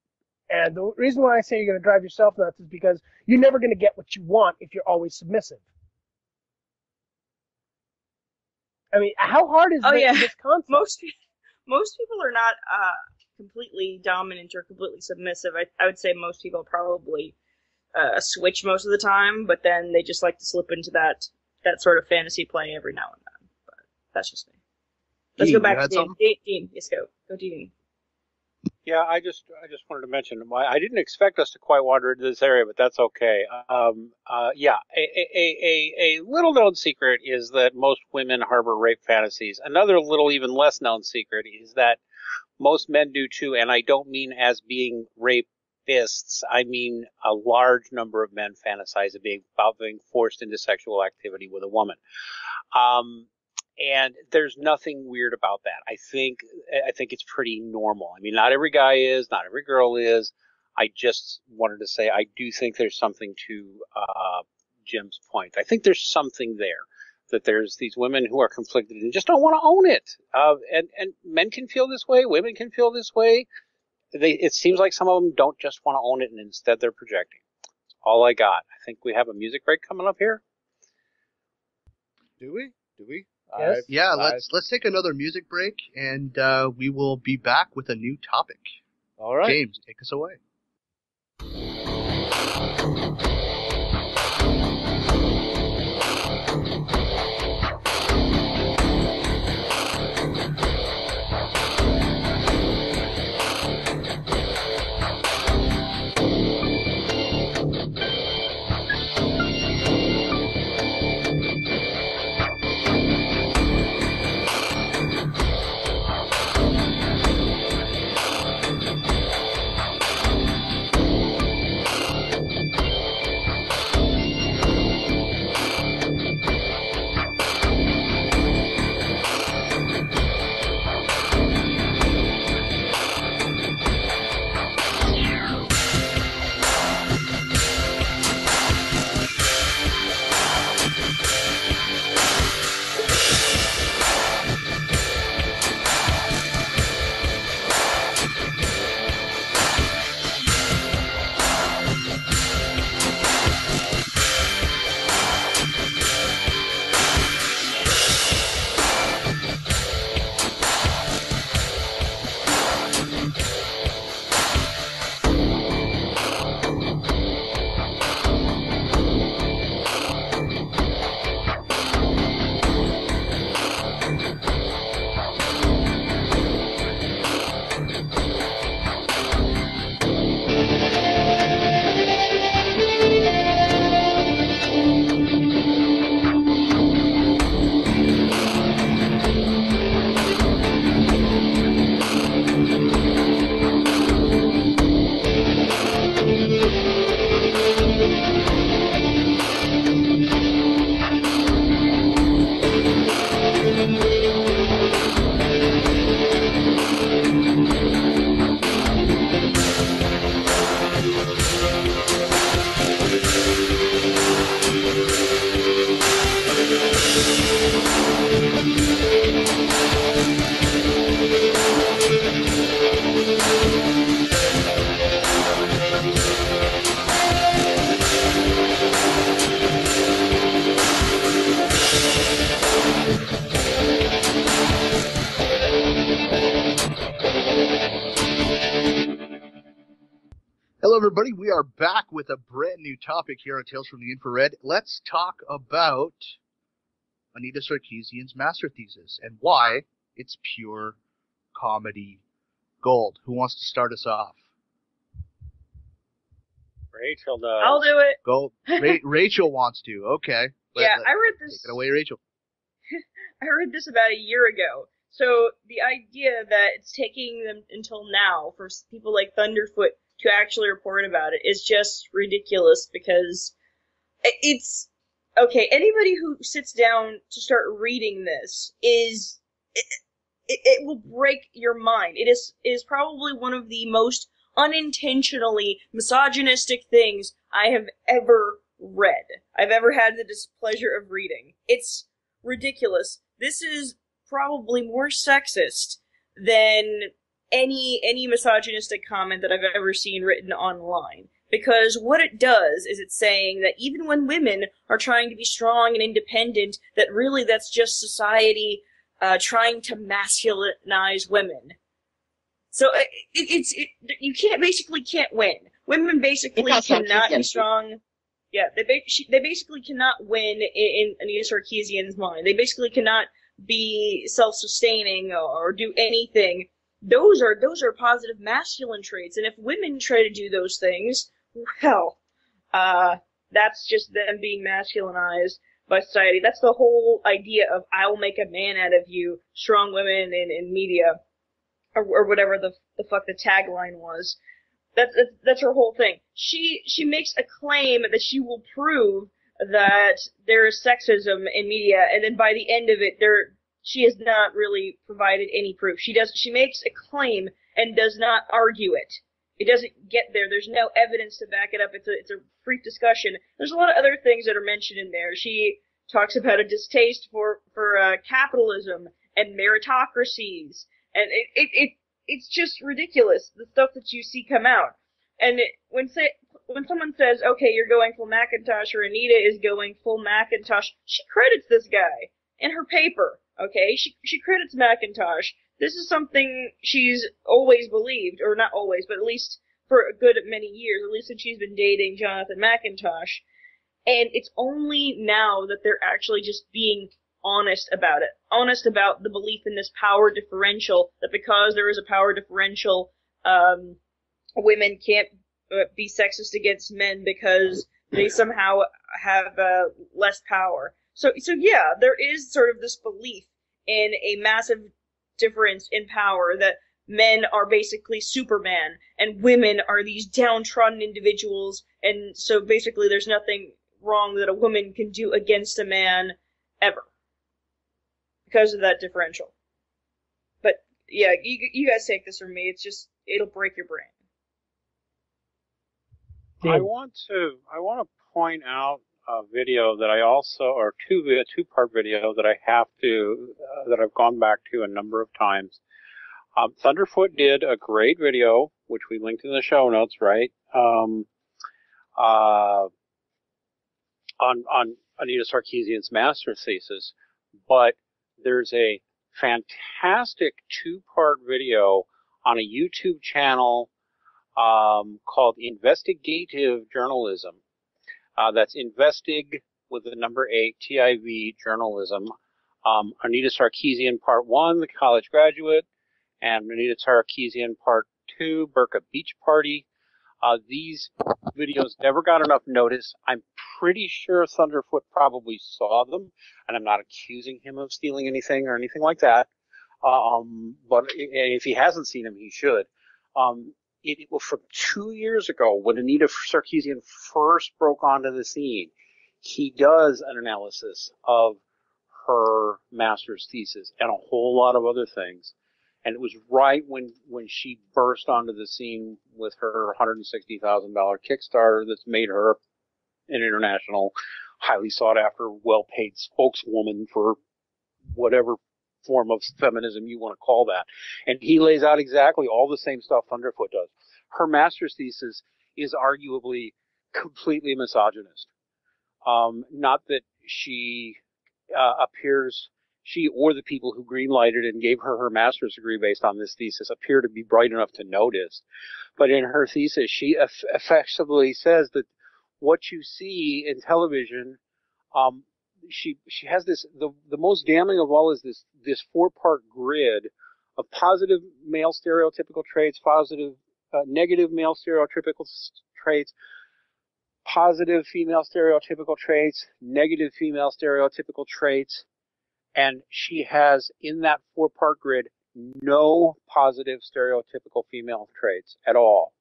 And the reason why I say you're going to drive yourself nuts is because you're never going to get what you want if you're always submissive. I mean, how hard is this concept? Most people are not completely dominant or completely submissive. I would say most people probably switch most of the time, but then they just like to slip into that sort of fantasy play every now and then. But that's just me. Let's go back to Dean. Yes, go Dean. Yeah, I just wanted to mention, I didn't expect us to quite wander into this area, but that's okay. A little known secret is that most women harbor rape fantasies. Another little, even less known secret is that most men do too, and I don't mean as being rapists. I mean a large number of men fantasize about being forced into sexual activity with a woman. And there's nothing weird about that. I think it's pretty normal. I mean, not every guy is, not every girl is. I just wanted to say I do think there's something to Jim's point. I think there's something there that there's these women who are conflicted and just don't want to own it. And men can feel this way, women can feel this way. It seems like some of them don't just want to own it, and instead they're projecting. That's all I got. I think we have a music break coming up here. Do we? Yes. Yeah, let's take another music break, and we will be back with a new topic. All right. James, take us away. Hello, everybody. We are back with a brand new topic here on Tales from the Infrared. Let's talk about Anita Sarkeesian's master thesis and why it's pure comedy gold. Who wants to start us off? Rachel does. I'll do it. Go. Rachel wants to. Okay. I read this. Take it away, Rachel. I read this about a year ago. So the idea that it's taking them until now for people like Thunderfoot to actually report about it is just ridiculous, because it's okay. Anybody who sits down to start reading this it will break your mind. It is probably one of the most unintentionally misogynistic things I have ever read. I've ever had the displeasure of reading. It's ridiculous. This is probably more sexist than any misogynistic comment that I've ever seen written online. Because what it does is it's saying that even when women are trying to be strong and independent, that really that's just society trying to masculinize women. So you basically can't win. Women basically cannot be strong. Yeah, they basically cannot win in Anita Sarkeesian's mind. They basically cannot be self-sustaining or do anything. Those are positive masculine traits, and if women try to do those things, well, that's just them being masculinized by society. That's the whole idea of "I'll make a man out of you," strong women in media, or whatever the fuck the tagline was. That's her whole thing. She makes a claim that she will prove that there is sexism in media, and then by the end of it, she has not really provided any proof. She makes a claim and does not argue it. It doesn't get there. There's no evidence to back it up. It's a freak discussion. There's a lot of other things that are mentioned in there. She talks about a distaste for capitalism and meritocracies, and it's just ridiculous, the stuff that you see come out. And when someone says, okay, you're going full Macintosh, or Anita is going full Macintosh, she credits this guy in her paper, okay? She credits Macintosh. This is something she's always believed, or not always, but at least for a good many years, at least since she's been dating Jonathan Macintosh. And it's only now that they're actually just being honest about it. Honest about the belief in this power differential, that because there is a power differential, women can't be sexist against men because they somehow have less power. So yeah, there is sort of this belief in a massive difference in power, that men are basically Superman and women are these downtrodden individuals, and so basically there's nothing wrong that a woman can do against a man ever because of that differential. But yeah, you guys take this from me. It's just, it'll break your brain. I want to point out a video that I also, or a two-part video that that I've gone back to a number of times. Thunderfoot did a great video, which we linked in the show notes, right? On Anita Sarkeesian's master's thesis, but there's a fantastic two-part video on a YouTube channel called Investigative Journalism. That's Investig with the number 8, TIV Journalism. Anita Sarkeesian Part 1, the college graduate, and Anita Sarkeesian Part 2, Burqa Beach Party. These videos never got enough notice. I'm pretty sure Thunderfoot probably saw them, and I'm not accusing him of stealing anything or anything like that. But if he hasn't seen them, he should. It was from 2 years ago when Anita Sarkeesian first broke onto the scene. He does an analysis of her master's thesis and a whole lot of other things. And it was right when she burst onto the scene with her $160,000 Kickstarter that's made her an international, highly sought after, well-paid spokeswoman for whatever form of feminism you want to call that. And he lays out exactly all the same stuff Thunderfoot does. Her master's thesis is arguably completely misogynist. Not that she appears, she or the people who greenlighted and gave her master's degree based on this thesis appear to be bright enough to notice. But in her thesis, she effectively says that what you see in television, she has this, the most damning of all is this 4-part grid of positive male stereotypical traits, negative male stereotypical traits, positive female stereotypical traits, negative female stereotypical traits, and she has in that 4-part grid no positive stereotypical female traits at all.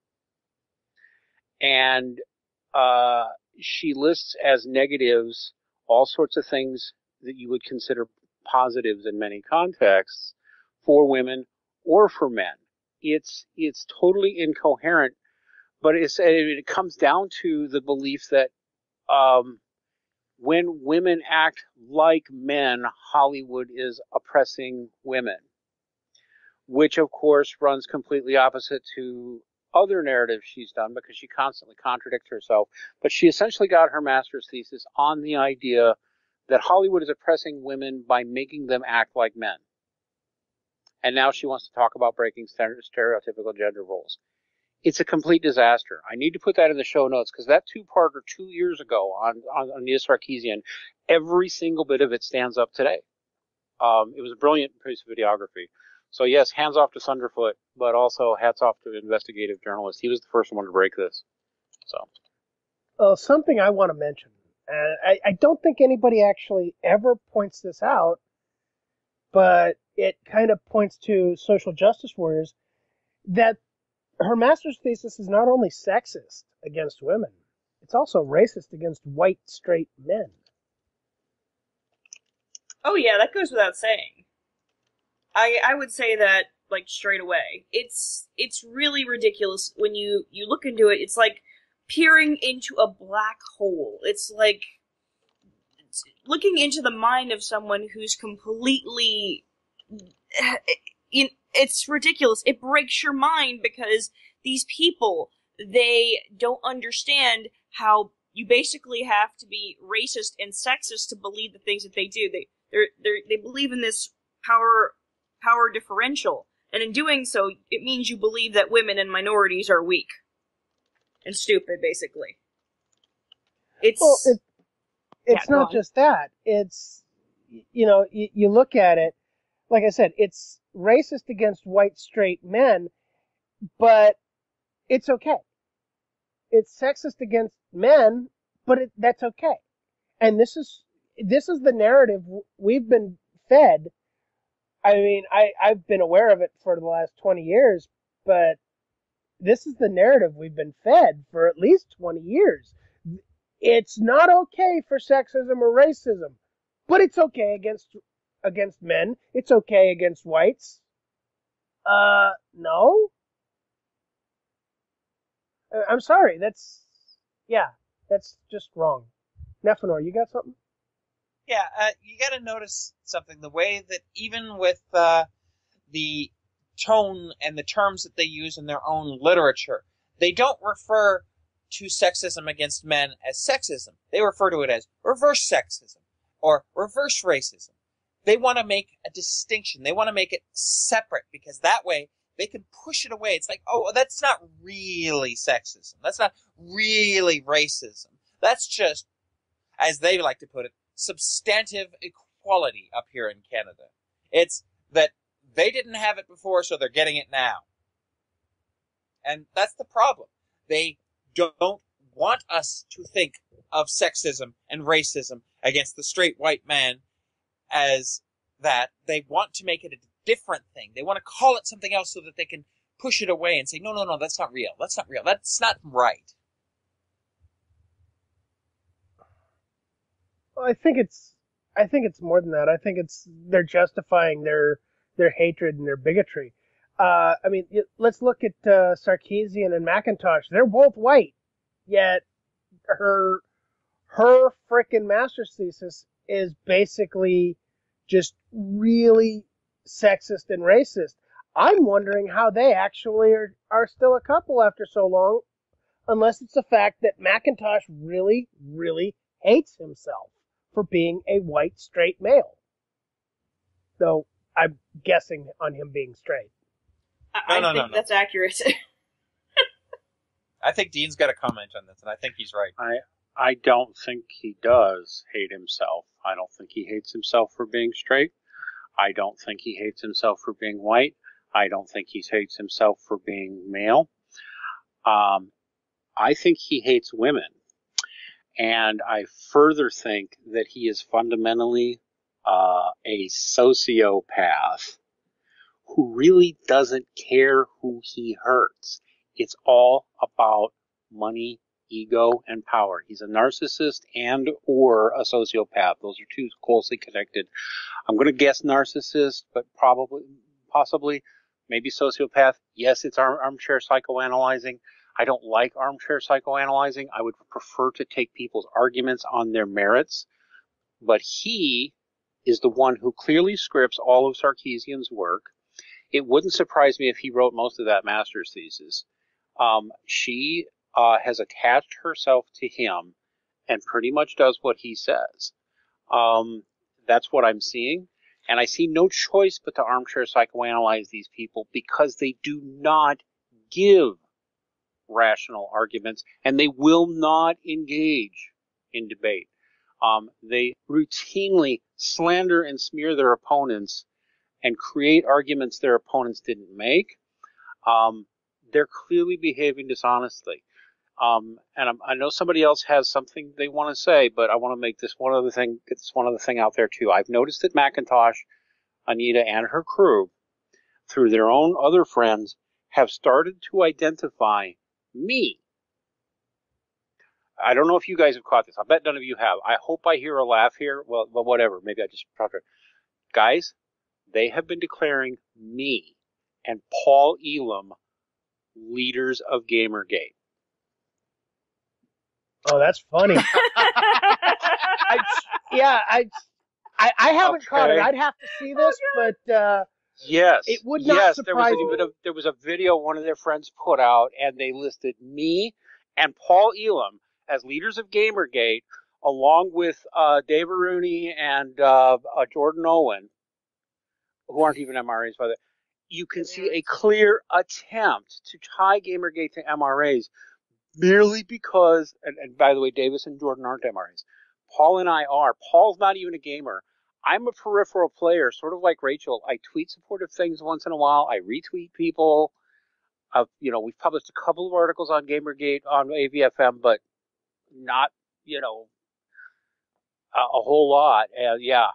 And she lists as negatives all sorts of things that you would consider positives in many contexts for women or for men. It's totally incoherent, but it comes down to the belief that when women act like men, Hollywood is oppressing women, which of course runs completely opposite to other narratives she's done because she constantly contradicts herself. But she essentially got her master's thesis on the idea that Hollywood is oppressing women by making them act like men. And now she wants to talk about breaking stereotypical gender roles. It's a complete disaster. I need to put that in the show notes because that 2-parter 2 years ago on Anita Sarkeesian, every single bit of it stands up today. It was a brilliant piece of videography. So yes, hands off to Thunderfoot, but also hats off to investigative journalist. He was the first one to break this. So, something I want to mention, and I don't think anybody actually ever points this out, but it kind of points to social justice warriors, that her master's thesis is not only sexist against women, it's also racist against white, straight men. Oh yeah, that goes without saying. I would say that, like, straight away. It's really ridiculous when you look into it. It's like peering into a black hole. It's like looking into the mind of someone who's completely, it's ridiculous. It breaks your mind because these people, they don't understand how you basically have to be racist and sexist to believe the things that they do. They believe in this power differential, and in doing so, it means you believe that women and minorities are weak and stupid, basically. It's not just that. It's, you look at it, like I said, it's racist against white straight men, but it's okay. It's sexist against men, but that's okay. And this is the narrative we've been fed. I mean, I've been aware of it for the last 20 years, but this is the narrative we've been fed for at least 20 years. It's not okay for sexism or racism, but it's okay against men. It's okay against whites. No? I'm sorry, that's just wrong. Nephenor, you got something? Yeah, you got to notice something. The way that even with the tone and the terms that they use in their own literature, they don't refer to sexism against men as sexism. They refer to it as reverse sexism or reverse racism. They want to make a distinction. They want to make it separate because that way they can push it away. It's like, oh, that's not really sexism. That's not really racism. That's just, as they like to put it, substantive equality up here in Canada. It's that they didn't have it before, so they're getting it now. And that's the problem. They don't want us to think of sexism and racism against the straight white man as that. They want to make it a different thing. They want to call it something else so that they can push it away and say, no, that's not real. That's not real. That's not right. Well, I think it's more than that. I think they're justifying their hatred and their bigotry. I mean, let's look at Sarkeesian and McIntosh. They're both white, yet her frickin' master's thesis is basically just really sexist and racist. I'm wondering how they actually are still a couple after so long, unless it's the fact that McIntosh really, really hates himself for being a white straight male. Though I'm guessing on him being straight. I think that's accurate. I think Dean's got a comment on this, and I think he's right. I don't think he does hate himself. I don't think he hates himself for being straight. I don't think he hates himself for being white. I don't think he hates himself for being male. I think he hates women. And I further think that he is fundamentally a sociopath who really doesn't care who he hurts. It's all about money, ego, and power. He's a narcissist and or a sociopath. Those are two closely connected. I'm going to guess narcissist, but possibly, maybe sociopath. Yes, it's armchair psychoanalyzing. I don't like armchair psychoanalyzing. I would prefer to take people's arguments on their merits. But he is the one who clearly scripts all of Sarkeesian's work. It wouldn't surprise me if he wrote most of that master's thesis. She has attached herself to him and pretty much does what he says. That's what I'm seeing. And I see no choice but to armchair psychoanalyze these people because they do not give rational arguments and they will not engage in debate. They routinely slander and smear their opponents and create arguments their opponents didn't make. They're clearly behaving dishonestly. And I know somebody else has something they want to say, but I want to make this one other thing out there too. I've noticed that McIntosh, Anita, and her crew, through their own other friends, have started to identify me. I don't know if you guys have caught this. I bet none of you have. I hope I hear a laugh here. Well, whatever. Maybe I just talked to guys. They have been declaring me and Paul Elam leaders of Gamergate. Oh, that's funny. Yeah, I haven't caught it. Okay. I'd have to see this, but Yes. it would not yes, surprise me. there was a video one of their friends put out, and they listed me and Paul Elam as leaders of Gamergate, along with Dave Rooney and Jordan Owen, who aren't even MRAs, by the way. You can see a clear attempt to tie Gamergate to MRAs merely because, and by the way, Davis and Jordan aren't MRAs. Paul and I are. Paul's not even a gamer. I'm a peripheral player, sort of like Rachel. I tweet supportive things once in a while. I retweet people. We've published a couple of articles on Gamergate on AVFM, but not, a whole lot. Yeah,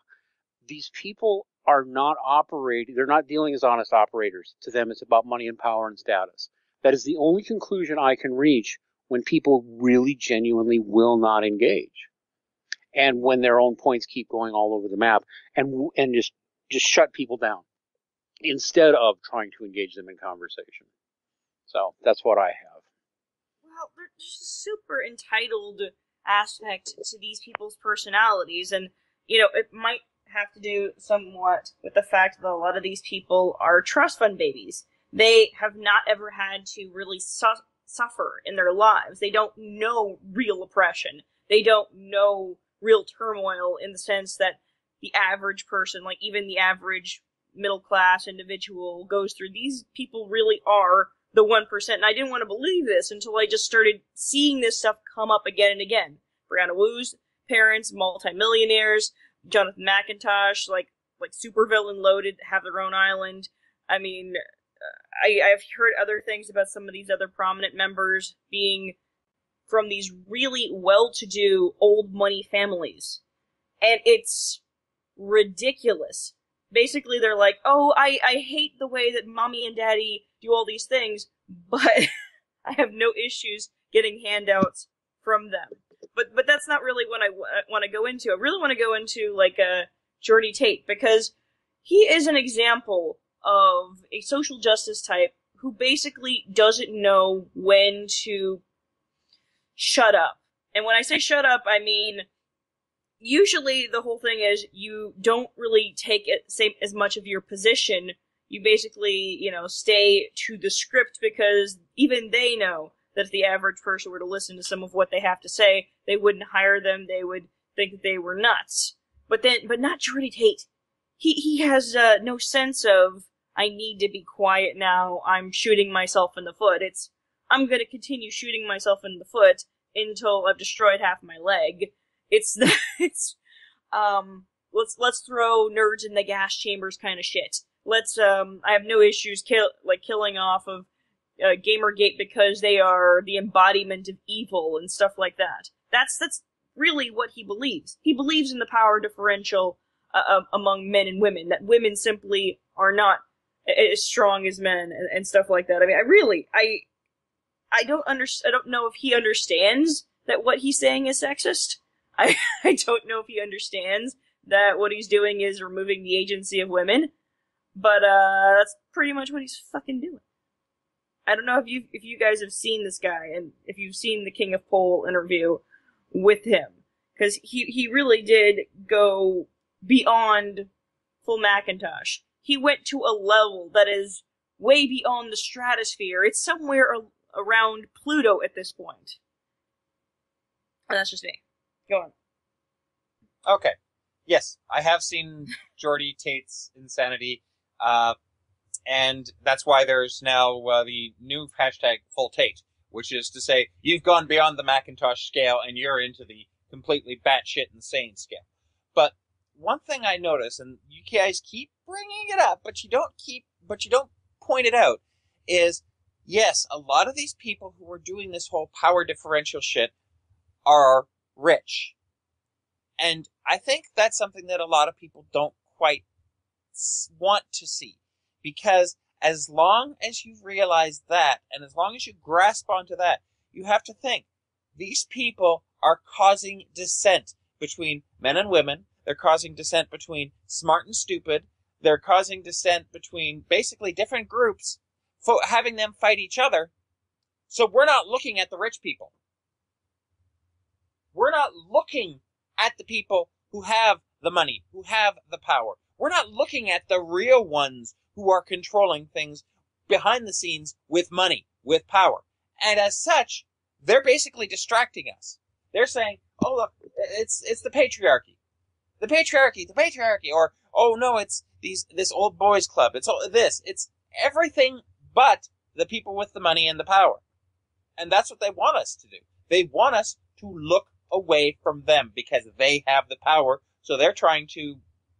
these people are not operating. They're not dealing as honest operators. To them, it's about money and power and status. That is the only conclusion I can reach when people really genuinely will not engage. And when their own points keep going all over the map and just shut people down instead of trying to engage them in conversation. So that's what I have. Well, there's a super entitled aspect to these people's personalities, and, it might have to do somewhat with the fact that a lot of these people are trust fund babies. They have not ever had to really suffer in their lives. They don't know real oppression. They don't know real turmoil in the sense that the average person, like even the average middle-class individual, goes through. These people really are the 1%, and I didn't want to believe this until I just started seeing this stuff come up again and again. Brianna Wu's parents, multimillionaires, Jonathan McIntosh, like supervillain loaded, have their own island. I mean, I've heard other things about some of these other prominent members being from these really well-to-do old money families. And it's ridiculous. Basically, they're like, oh, I hate the way that mommy and daddy do all these things, but I have no issues getting handouts from them. But that's not really what I want to go into. I really want to go into, Jordy Tate, because he is an example of a social justice type who basically doesn't know when to shut up. And when I say shut up, I mean, usually the whole thing is you don't really take as much of your position. You basically, stay to the script, because even they know that if the average person were to listen to some of what they have to say, they wouldn't hire them. They would think that they were nuts. But not Jordy Tate. He has no sense of, I need to be quiet now, I'm shooting myself in the foot. I'm gonna continue shooting myself in the foot until I've destroyed half my leg. Let's throw nerds in the gas chambers kind of shit. I have no issues killing off of Gamergate because they are the embodiment of evil and stuff like that. That's really what he believes. He believes in the power differential among men and women, that women simply are not as strong as men and stuff like that. I mean, I don't know if he understands that what he's saying is sexist. I don't know if he understands that what he's doing is removing the agency of women, but that's pretty much what he's fucking doing. I don't know if you guys have seen this guy, and if you've seen the King of Pole interview with him, because he really did go beyond full Macintosh. He went to a level that is way beyond the stratosphere. It's somewhere around Pluto at this point. And that's just me. Go on. Okay. Yes, I have seen Jordy Tate's insanity, and that's why there's now the new hashtag Full Tate, which is to say you've gone beyond the Macintosh scale and you're into the completely batshit insane scale. But one thing I notice, and you guys keep bringing it up, but you don't point it out, is yes, a lot of these people who are doing this whole power differential shit are rich. And I think that's something that a lot of people don't quite want to see. Because as long as you realize that, and as long as you grasp onto that, you have to think, these people are causing dissent between men and women. They're causing dissent between smart and stupid. They're causing dissent between basically different groups, having them fight each other. So we're not looking at the rich people. We're not looking at the people who have the money, who have the power. We're not looking at the real ones who are controlling things behind the scenes with money, with power. And as such, they're basically distracting us. They're saying, oh, look, it's the patriarchy. The patriarchy. Or, oh, no, it's this old boys club. It's all this. It's everything but the people with the money and the power. And that's what they want us to do. They want us to look away from them because they have the power. So they're trying to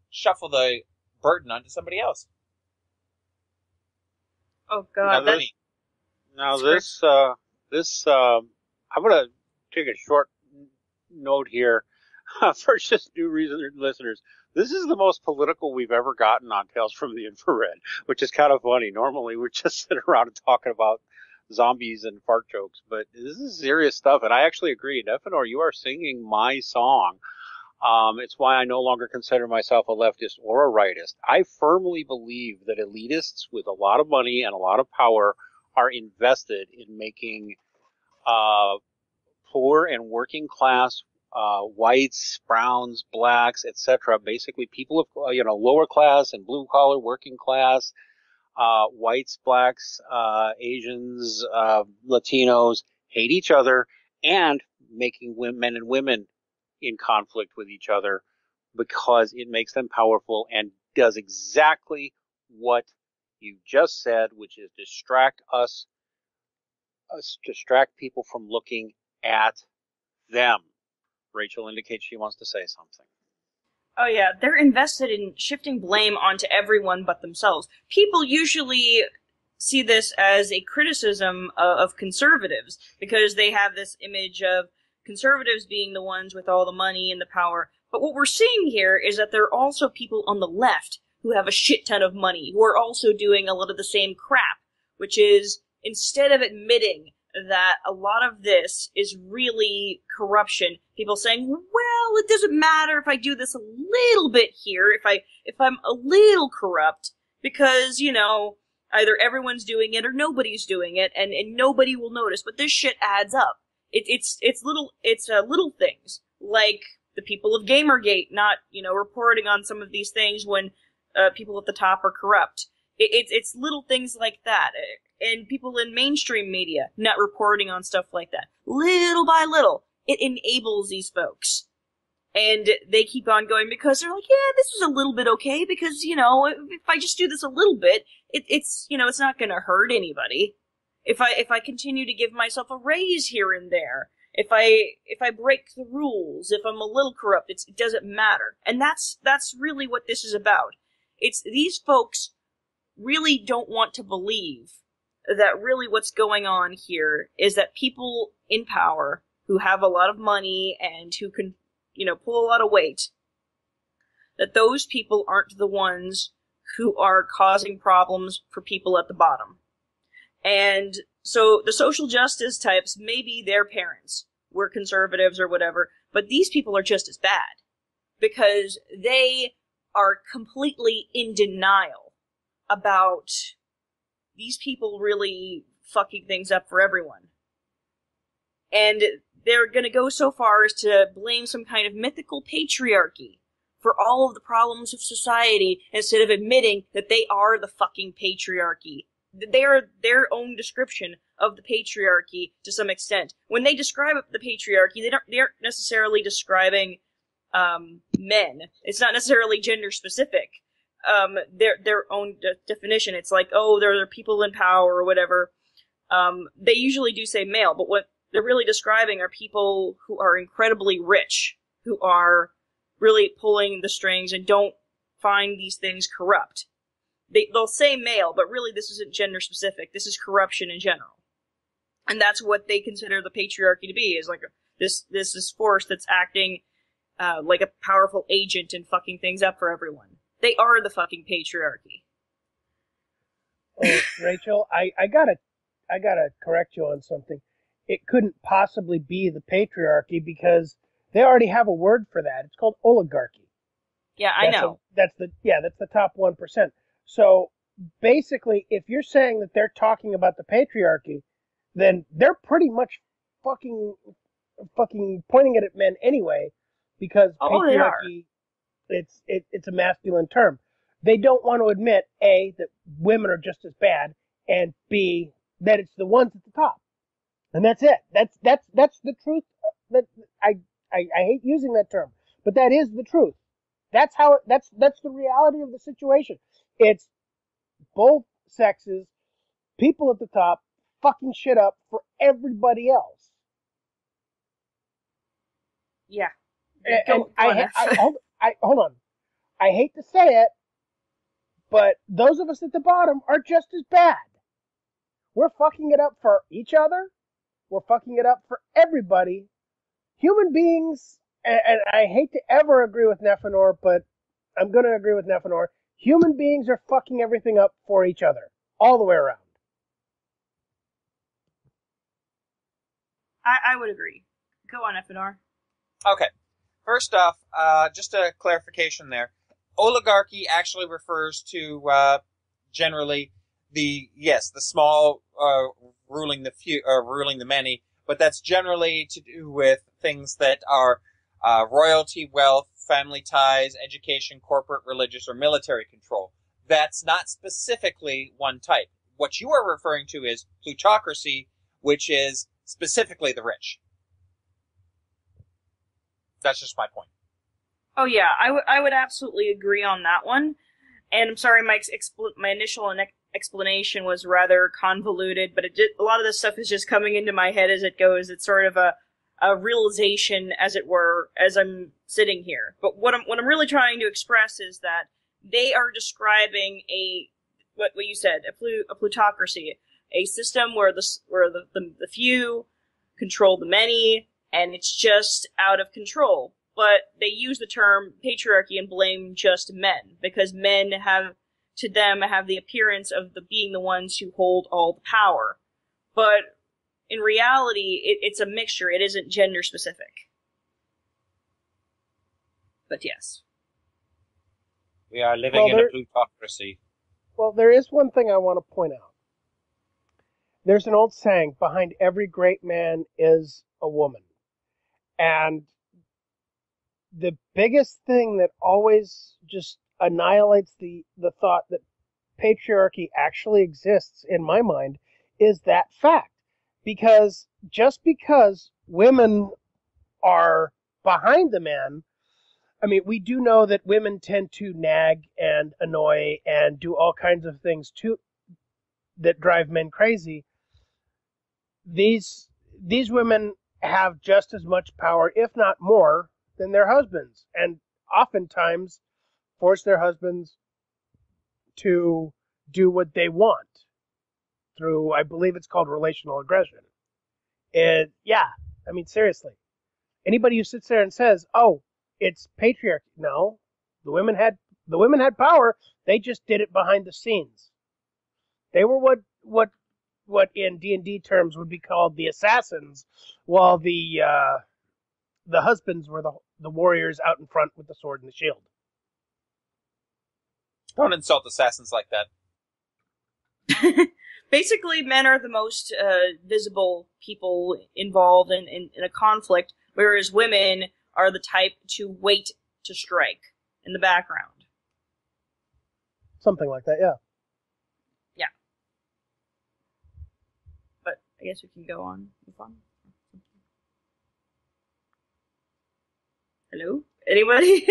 shuffle the burden onto somebody else. Oh God! I'm going to take a short note here for just new listeners. This is the most political we've ever gotten on Tales from the Infrared, which is kind of funny. Normally, we just sit around and talking about zombies and fart jokes, but this is serious stuff. And I actually agree. Nefanor, you are singing my song. It's why I no longer consider myself a leftist or a rightist. I firmly believe that elitists with a lot of money and a lot of power are invested in making poor and working class whites, browns, blacks, etc., basically people of lower class and blue collar working class, whites, blacks, Asians, Latinos hate each other and making men and women in conflict with each other because it makes them powerful and does exactly what you just said, which is distract people from looking at them. Rachel indicates she wants to say something. Oh yeah, they're invested in shifting blame onto everyone but themselves. People usually see this as a criticism of conservatives because they have this image of conservatives being the ones with all the money and the power. But what we're seeing here is that there are also people on the left who have a shit ton of money, who are also doing a lot of the same crap, which is, instead of admitting that a lot of this is really corruption, people saying, well, it doesn't matter if I do this a little bit here, if I'm a little corrupt, because, either everyone's doing it or nobody's doing it, and nobody will notice, but this shit adds up. It's little things, like the people of Gamergate not, reporting on some of these things when people at the top are corrupt. It's little things like that. And people in mainstream media not reporting on stuff like that. Little by little, it enables these folks. And they keep on going because they're like, yeah, this is a little bit okay, because, if I just do this a little bit, it's not gonna hurt anybody. If I continue to give myself a raise here and there, if I break the rules, if I'm a little corrupt, it doesn't matter. And that's really what this is about. It's these folks really don't want to believe that really what's going on here is that people in power who have a lot of money and who can, pull a lot of weight, that those people aren't the ones who are causing problems for people at the bottom. And so the social justice types, maybe their parents were conservatives or whatever, but these people are just as bad because they are completely in denial about these people really fucking things up for everyone. And they're gonna go so far as to blame some kind of mythical patriarchy for all of the problems of society instead of admitting that they are the fucking patriarchy. They are their own description of the patriarchy to some extent. When they describe the patriarchy, they aren't necessarily describing men. It's not necessarily gender specific. Their own definition. It's like, oh, there are people in power or whatever. They usually do say male, but what they're really describing are people who are incredibly rich, who are really pulling the strings and don't find these things corrupt. They'll say male, but really this isn't gender specific. This is corruption in general. And that's what they consider the patriarchy to be, is like this force that's acting like a powerful agent and fucking things up for everyone. They are the fucking patriarchy. Oh, Rachel, I gotta correct you on something. It couldn't possibly be the patriarchy because they already have a word for that. It's called oligarchy. Yeah, I know. That's the top 1%. So basically, if you're saying that they're talking about the patriarchy, then they're pretty much fucking pointing it at men anyway, because Oh, they are. patriarchy, it's a masculine term. They don't want to admit, A, that women are just as bad, and B, that it's the ones at the top. And that's it. That's the truth. That I hate using that term, but that is the truth. That's the reality of the situation. It's both sexes, people at the top, fucking shit up for everybody else. Yeah. And hold on. I hate to say it, but those of us at the bottom are just as bad. We're fucking it up for each other. We're fucking it up for everybody. Human beings, and I hate to ever agree with Nefanor, but I'm going to agree with Nefanor. Human beings are fucking everything up for each other, all the way around. I would agree. Go on, Nefanor. Okay. First off, just a clarification there. Oligarchy actually refers to generally the small ruling the few, ruling the many, but that's generally to do with things that are royalty, wealth, family ties, education, corporate, religious, or military control. That's not specifically one type. What you are referring to is plutocracy, which is specifically the rich. That's just my point. Oh yeah, I would absolutely agree on that one. And I'm sorry, my initial explanation was rather convoluted, but a lot of this stuff is just coming into my head as it goes. It's sort of a realization, as it were, as I'm sitting here. But what I'm really trying to express is that they are describing what you said, a plutocracy, a system where the few control the many, and it's just out of control. But they use the term patriarchy and blame just men, because men have the appearance of being the ones who hold all the power. But in reality, it's a mixture. It isn't gender specific. But yes. We are living in a plutocracy. Well, there is one thing I want to point out. There's an old saying, behind every great man is a woman. And the biggest thing that always just annihilates the thought that patriarchy actually exists in my mind is that fact. Because just because women are behind the man, I mean, we do know that women tend to nag and annoy and do all kinds of things too that drive men crazy. These women have just as much power, if not more, than their husbands, and oftentimes force their husbands to do what they want through, I believe it's called relational aggression. And yeah, I mean, seriously, anybody who sits there and says, "Oh, it's patriarchy," no, the women had power. They just did it behind the scenes. They were what in D&D terms would be called the assassins, while the husbands were the warriors out in front with the sword and the shield. Don't insult assassins like that. Basically, men are the most visible people involved in a conflict, whereas women are the type to wait to strike in the background. Something like that, yeah. Yeah. But I guess we can go on. Move on. Hello? Anybody?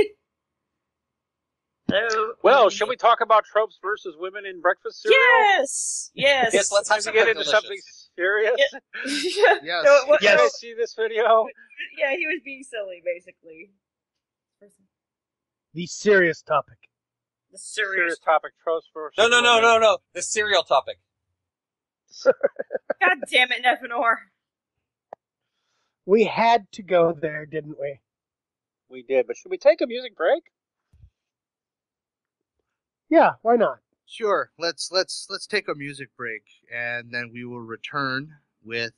Hello? Well, shall we talk about tropes versus women in breakfast cereal? Yes! Yes! Yes, let's have Time to get into something serious. Yeah. Yes. No, Did you guys see this video? Yeah, he was being silly, basically. The serious topic. The Serious topic, tropes versus No. women. The cereal topic. God damn it, Nefanor. We had to go there, didn't we? We did, but should we take a music break? Yeah, why not? Sure. Let's take a music break, and then we will return with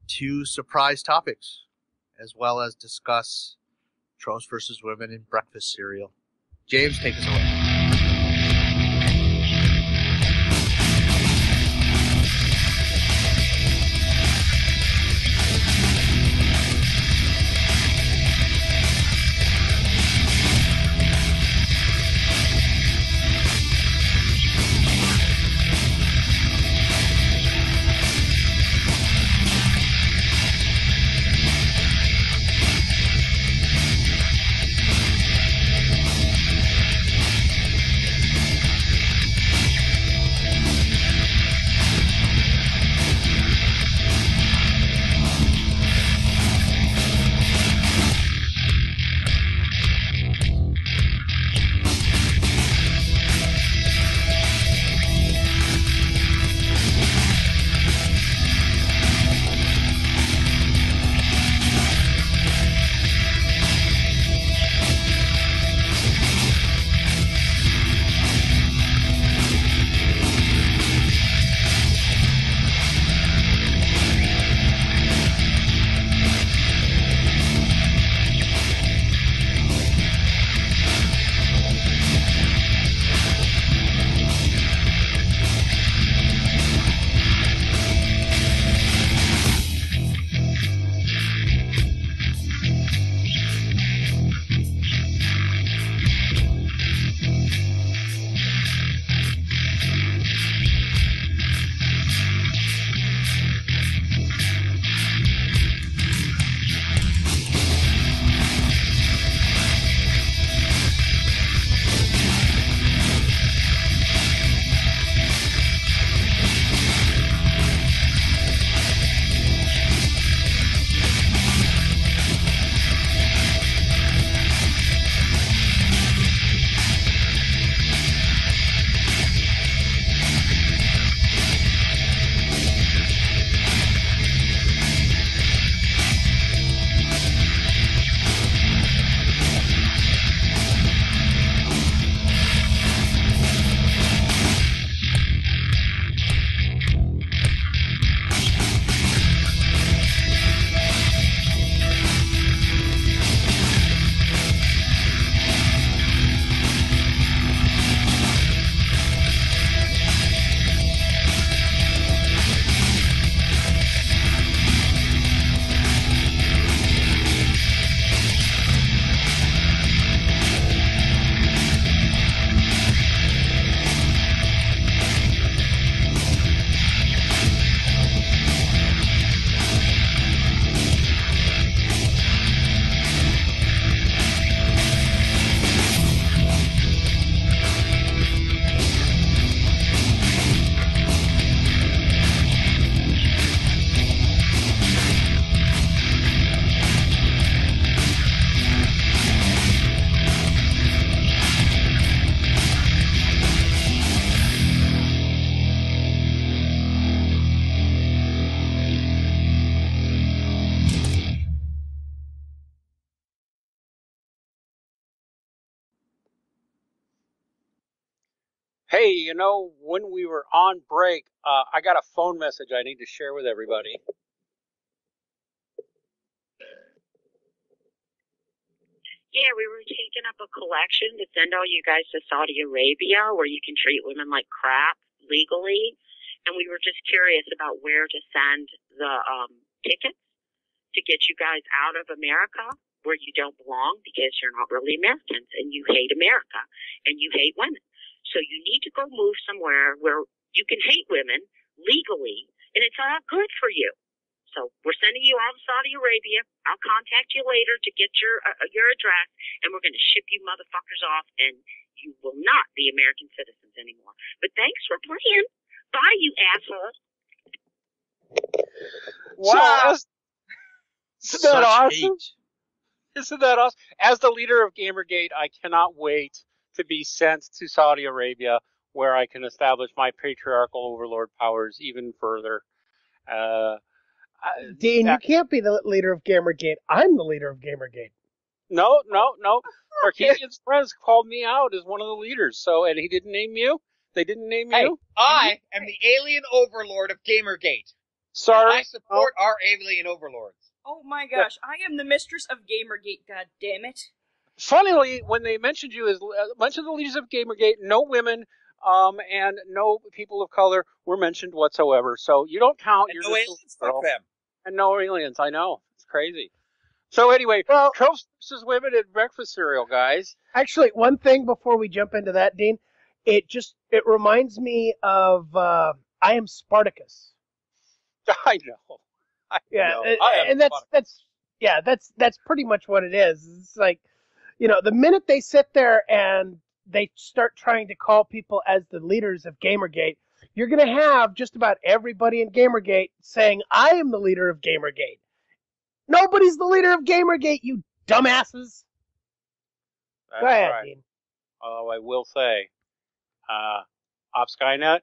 2 surprise topics, as well as discuss tropes versus women in breakfast cereal. James, take us away. Hey, when we were on break, I got a phone message I need to share with everybody. Yeah, we were taking up a collection to send all you guys to Saudi Arabia where you can treat women like crap legally. And we were just curious about where to send the tickets to get you guys out of America where you don't belong because you're not really Americans and you hate America and you hate women. So you need to go move somewhere where you can hate women legally and it's all good for you. So we're sending you all to Saudi Arabia. I'll contact you later to get your address, and we're going to ship you motherfuckers off, and you will not be American citizens anymore. But thanks for playing. Bye, you asshole. Wow. Isn't that awesome? Hate. Isn't that awesome? As the leader of Gamergate, I cannot wait to be sent to Saudi Arabia where I can establish my patriarchal overlord powers even further. Dean, you can't be the leader of Gamergate. I'm the leader of Gamergate. No. Sarkeesian's friends called me out as one of the leaders, and he didn't name you? They didn't name Hey, you? I am the alien overlord of Gamergate. Sorry. And I support our alien overlords. Oh my gosh, I am the mistress of Gamergate, god damn it. Funnily, when they mentioned you as mentioned the leaders of Gamergate, no women and no people of color were mentioned whatsoever. So you don't count. And You're no just aliens, fuck them. And no aliens. I know. It's crazy. So anyway, Well, tropes versus women in breakfast cereal, guys. Actually, one thing before we jump into that, Dean, it reminds me of I Am Spartacus. I know. Yeah, know. and that's pretty much what it is. It's like, the minute they sit there and they start trying to call people as the leaders of Gamergate, you're going to have just about everybody in Gamergate saying, I am the leader of Gamergate. Nobody's the leader of Gamergate, you dumbasses. That's Go ahead, right. Dean. Although I will say, Op Skynet,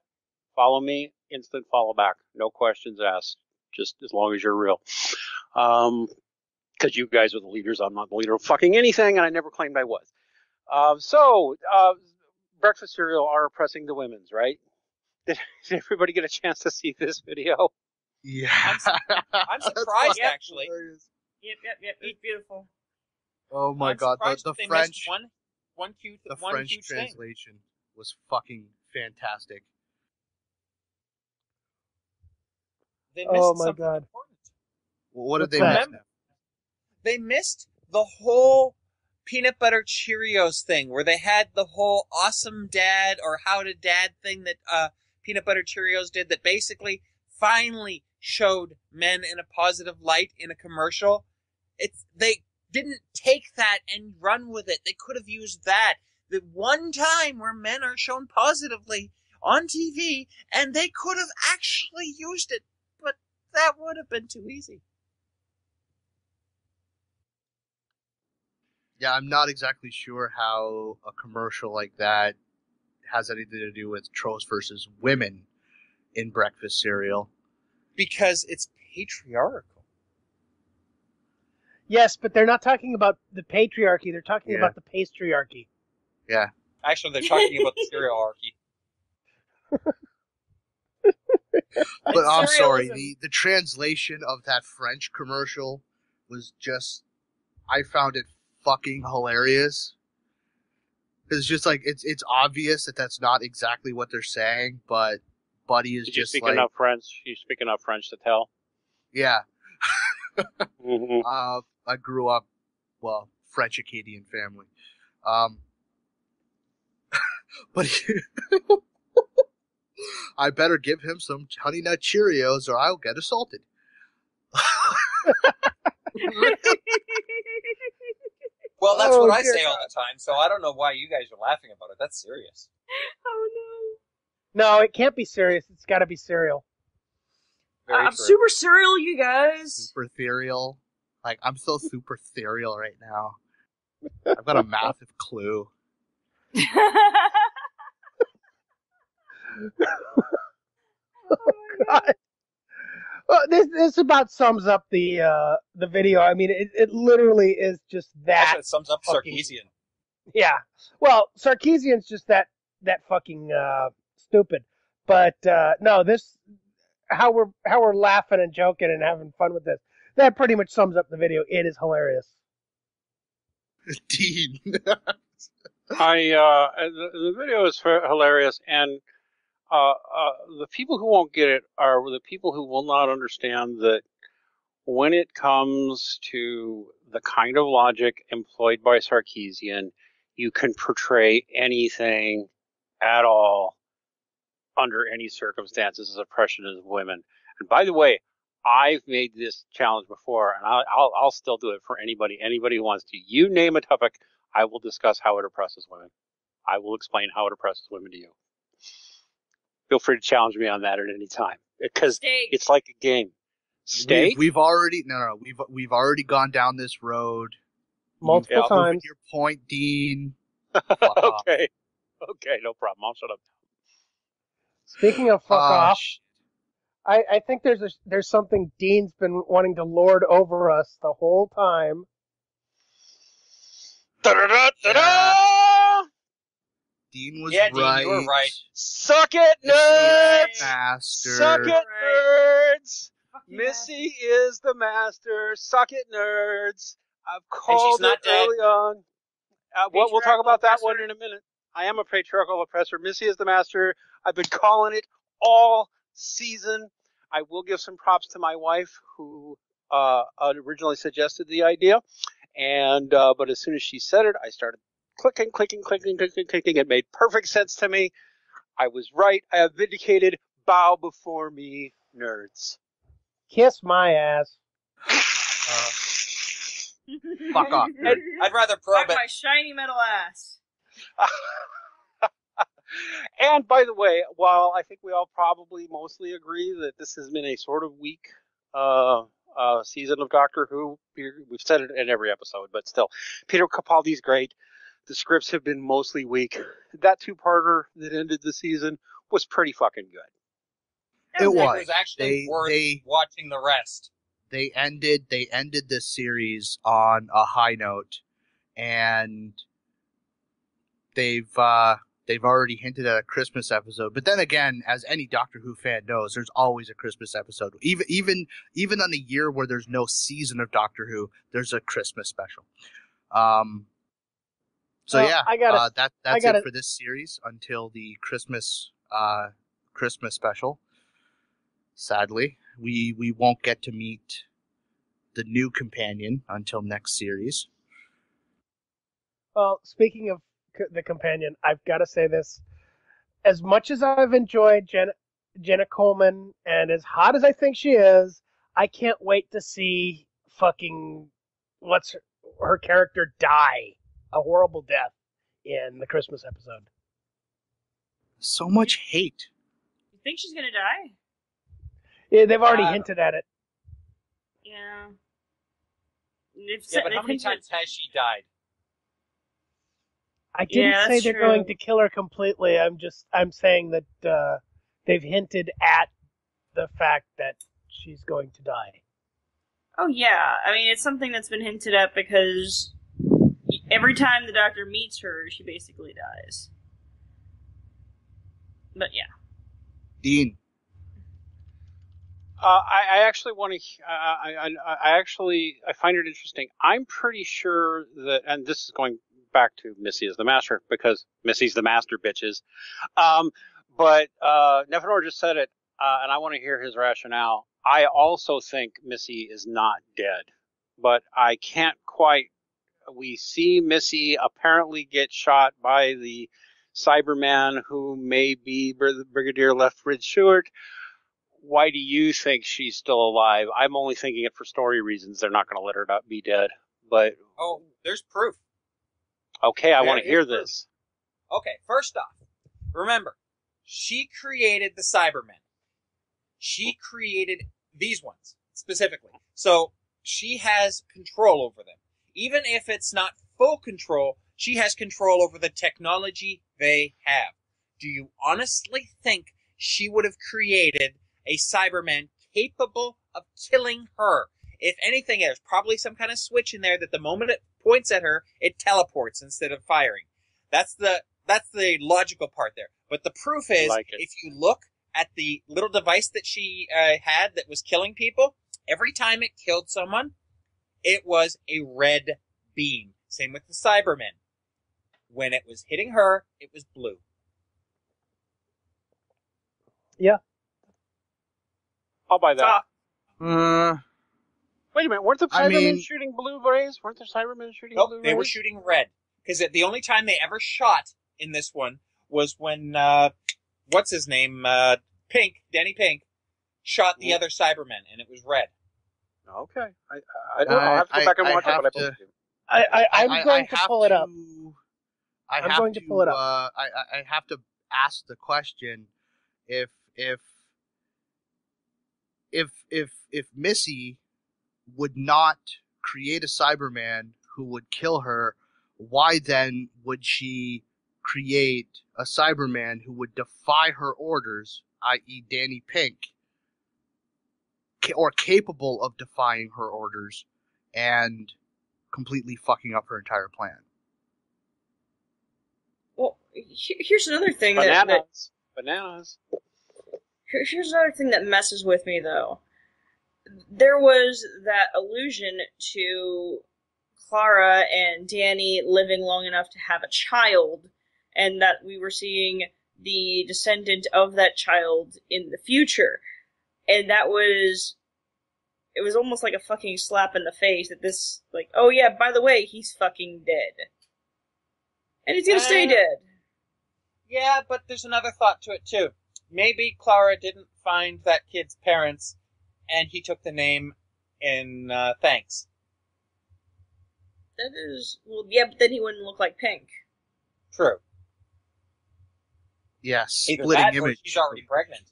follow me, instant follow back. No questions asked. Just as long as you're real. Because you guys are the leaders. I'm not the leader of fucking anything, and I never claimed I was. Breakfast cereal are oppressing the women's, right? Did everybody get a chance to see this video? Yeah. I'm surprised, Yep. actually. Yep, it's beautiful. Oh my I'm god, surprised the that they French, missed one cute French thing. translation was fucking fantastic. They missed Oh my something God. important. Well, what did What's they that? miss? They missed the whole peanut butter Cheerios thing, where they had the whole awesome dad or how to dad thing that peanut butter Cheerios did, that basically finally showed men in a positive light in a commercial. They didn't take that and run with it. They could have used that. The one time where men are shown positively on TV, and they could have actually used it, but that would have been too easy. Yeah, I'm not exactly sure how a commercial like that has anything to do with tropes versus women in breakfast cereal. Because it's patriarchal. Yes, but they're not talking about the patriarchy. They're talking about the patriarchy. Yeah. Actually, they're talking about the cerealarchy. But I'm sorry, Cerealism. the translation of that French commercial was just, I found it fucking hilarious. It's just like, it's obvious that that's not exactly what they're saying, but Buddy is Did you just speak like, enough French? You speak enough French to tell? yeah. Mm-hmm. I grew up, French Acadian family. But I better give him some Honey Nut Cheerios or I'll get assaulted. Well, that's Oh, what I dear say all God. the time, so I don't know why you guys are laughing about it. That's serious. Oh No, it can't be serious. It's got to be cereal. no. Very I'm true. super cereal, you guys. Super ethereal. Like, I'm so super ethereal right now. I've got a massive clue. God. Well, this about sums up the video. I mean, it literally is just that. Actually, it sums up fucking- Sarkeesian. Yeah. Well, Sarkeesian's just that fucking stupid. But no, this how we're laughing and joking and having fun with this. That pretty much sums up the video. It is hilarious. Dean. The video is hilarious, and the people who won't get it are the people who will not understand that when it comes to the kind of logic employed by Sarkeesian, you can portray anything at all under any circumstances as oppression of women. And by the way, I've made this challenge before, and I'll still do it for anybody who wants to. You name a topic, I will discuss how it oppresses women. I will explain how it oppresses women to you. Feel free to challenge me on that at any time, because it's like a game. Steak? We've already we've already gone down this road multiple times. Your point, Dean. Okay, no problem. I'll shut up. Speaking of fuck off, I think there's something Dean's been wanting to lord over us the whole time. Da-da-da-da-da! Dean was right. Dean, you were right. Suck it, nerds! Master. Suck it, nerds! Missy is the master. Suck it, nerds! I've called it early on. We'll talk about that one in a minute. I am a patriarchal oppressor. Missy is the master. I've been calling it all season. I will give some props to my wife, who originally suggested the idea, and but as soon as she said it, I started clicking. It made perfect sense to me. I was right. I have vindicated. Bow before me, nerds. Kiss my ass. Fuck off. I'd rather probe it. my shiny metal ass. And by the way, while I think we all probably mostly agree that this has been a sort of weak season of Doctor Who, we've said it in every episode, but still, Peter Capaldi's great. The scripts have been mostly weak. That two-parter that ended the season was pretty fucking good. It was. It was actually worth watching the rest. They ended the series on a high note, and they've already hinted at a Christmas episode. But then again, as any Doctor Who fan knows, there's always a Christmas episode. Even on the year where there's no season of Doctor Who, there's a Christmas special. So yeah, that's it for this series until the Christmas special. Sadly, we won't get to meet the new companion until next series. Well, speaking of the companion, I've got to say this. As much as I've enjoyed Jenna Coleman, and as hot as I think she is, I can't wait to see fucking her character die a horrible death in the Christmas episode. So much hate. You think she's gonna die? Yeah, they've already hinted at it. Yeah. But how many times has she died? I didn't say they're going to kill her completely. I'm saying that they've hinted at the fact that she's going to die. Oh yeah, I mean it's something that's been hinted at because every time the Doctor meets her, she basically dies. But yeah. Dean. I actually want to. I find it interesting. I'm pretty sure that, and this is going back to Missy as the master because Missy's the master, bitches. But Nefanor just said it, and I want to hear his rationale. I also think Missy is not dead, but I can't quite. We see Missy apparently get shot by the Cyberman, who may be Brigadier Lethbridge Stewart. Why do you think she's still alive? I'm only thinking it for story reasons. They're not going to let her not be dead. But there's proof. Okay, I want to hear this. Okay, first off, remember, she created the Cybermen. She created these ones, specifically. So, she has control over them. Even if it's not full control, she has control over the technology they have. Do you honestly think she would have created a Cyberman capable of killing her? If anything, there's probably some kind of switch in there that the moment it points at her, it teleports instead of firing. That's the that's the logical part there. But the proof is, Like it. if you look at the little device that she had that was killing people, every time it killed someone, it was a red beam. Same with the Cybermen. When it was hitting her, it was blue. Yeah. I'll buy that. Wait a minute, weren't the I Cybermen mean- shooting blue rays? Weren't the Cybermen shooting Nope, blue they rays? were shooting red. Because the only time they ever shot in this one was when, what's his name? Danny Pink, shot the other Cybermen, and it was red. Okay. I'll have to go back and watch it, but I believe you. I'm going to pull it up. I'm going to pull it up. I have to ask the question: if Missy would not create a Cyberman who would kill her, why then would she create a Cyberman who would defy her orders, i.e. Danny Pink, or capable of defying her orders and completely fucking up her entire plan? Well, here's another thing Bananas. Here's another thing that messes with me, though. There was that allusion to Clara and Danny living long enough to have a child, and that we were seeing the descendant of that child in the future. And it was almost like a fucking slap in the face that this, like, oh yeah, by the way, he's fucking dead. And he's gonna stay dead. Yeah, but there's another thought to it, too. Maybe Clara didn't find that kid's parents, and he took the name in thanks. That is, well, yeah, but then he wouldn't look like Pink. True. Yes, Either splitting that or image. she's already pregnant.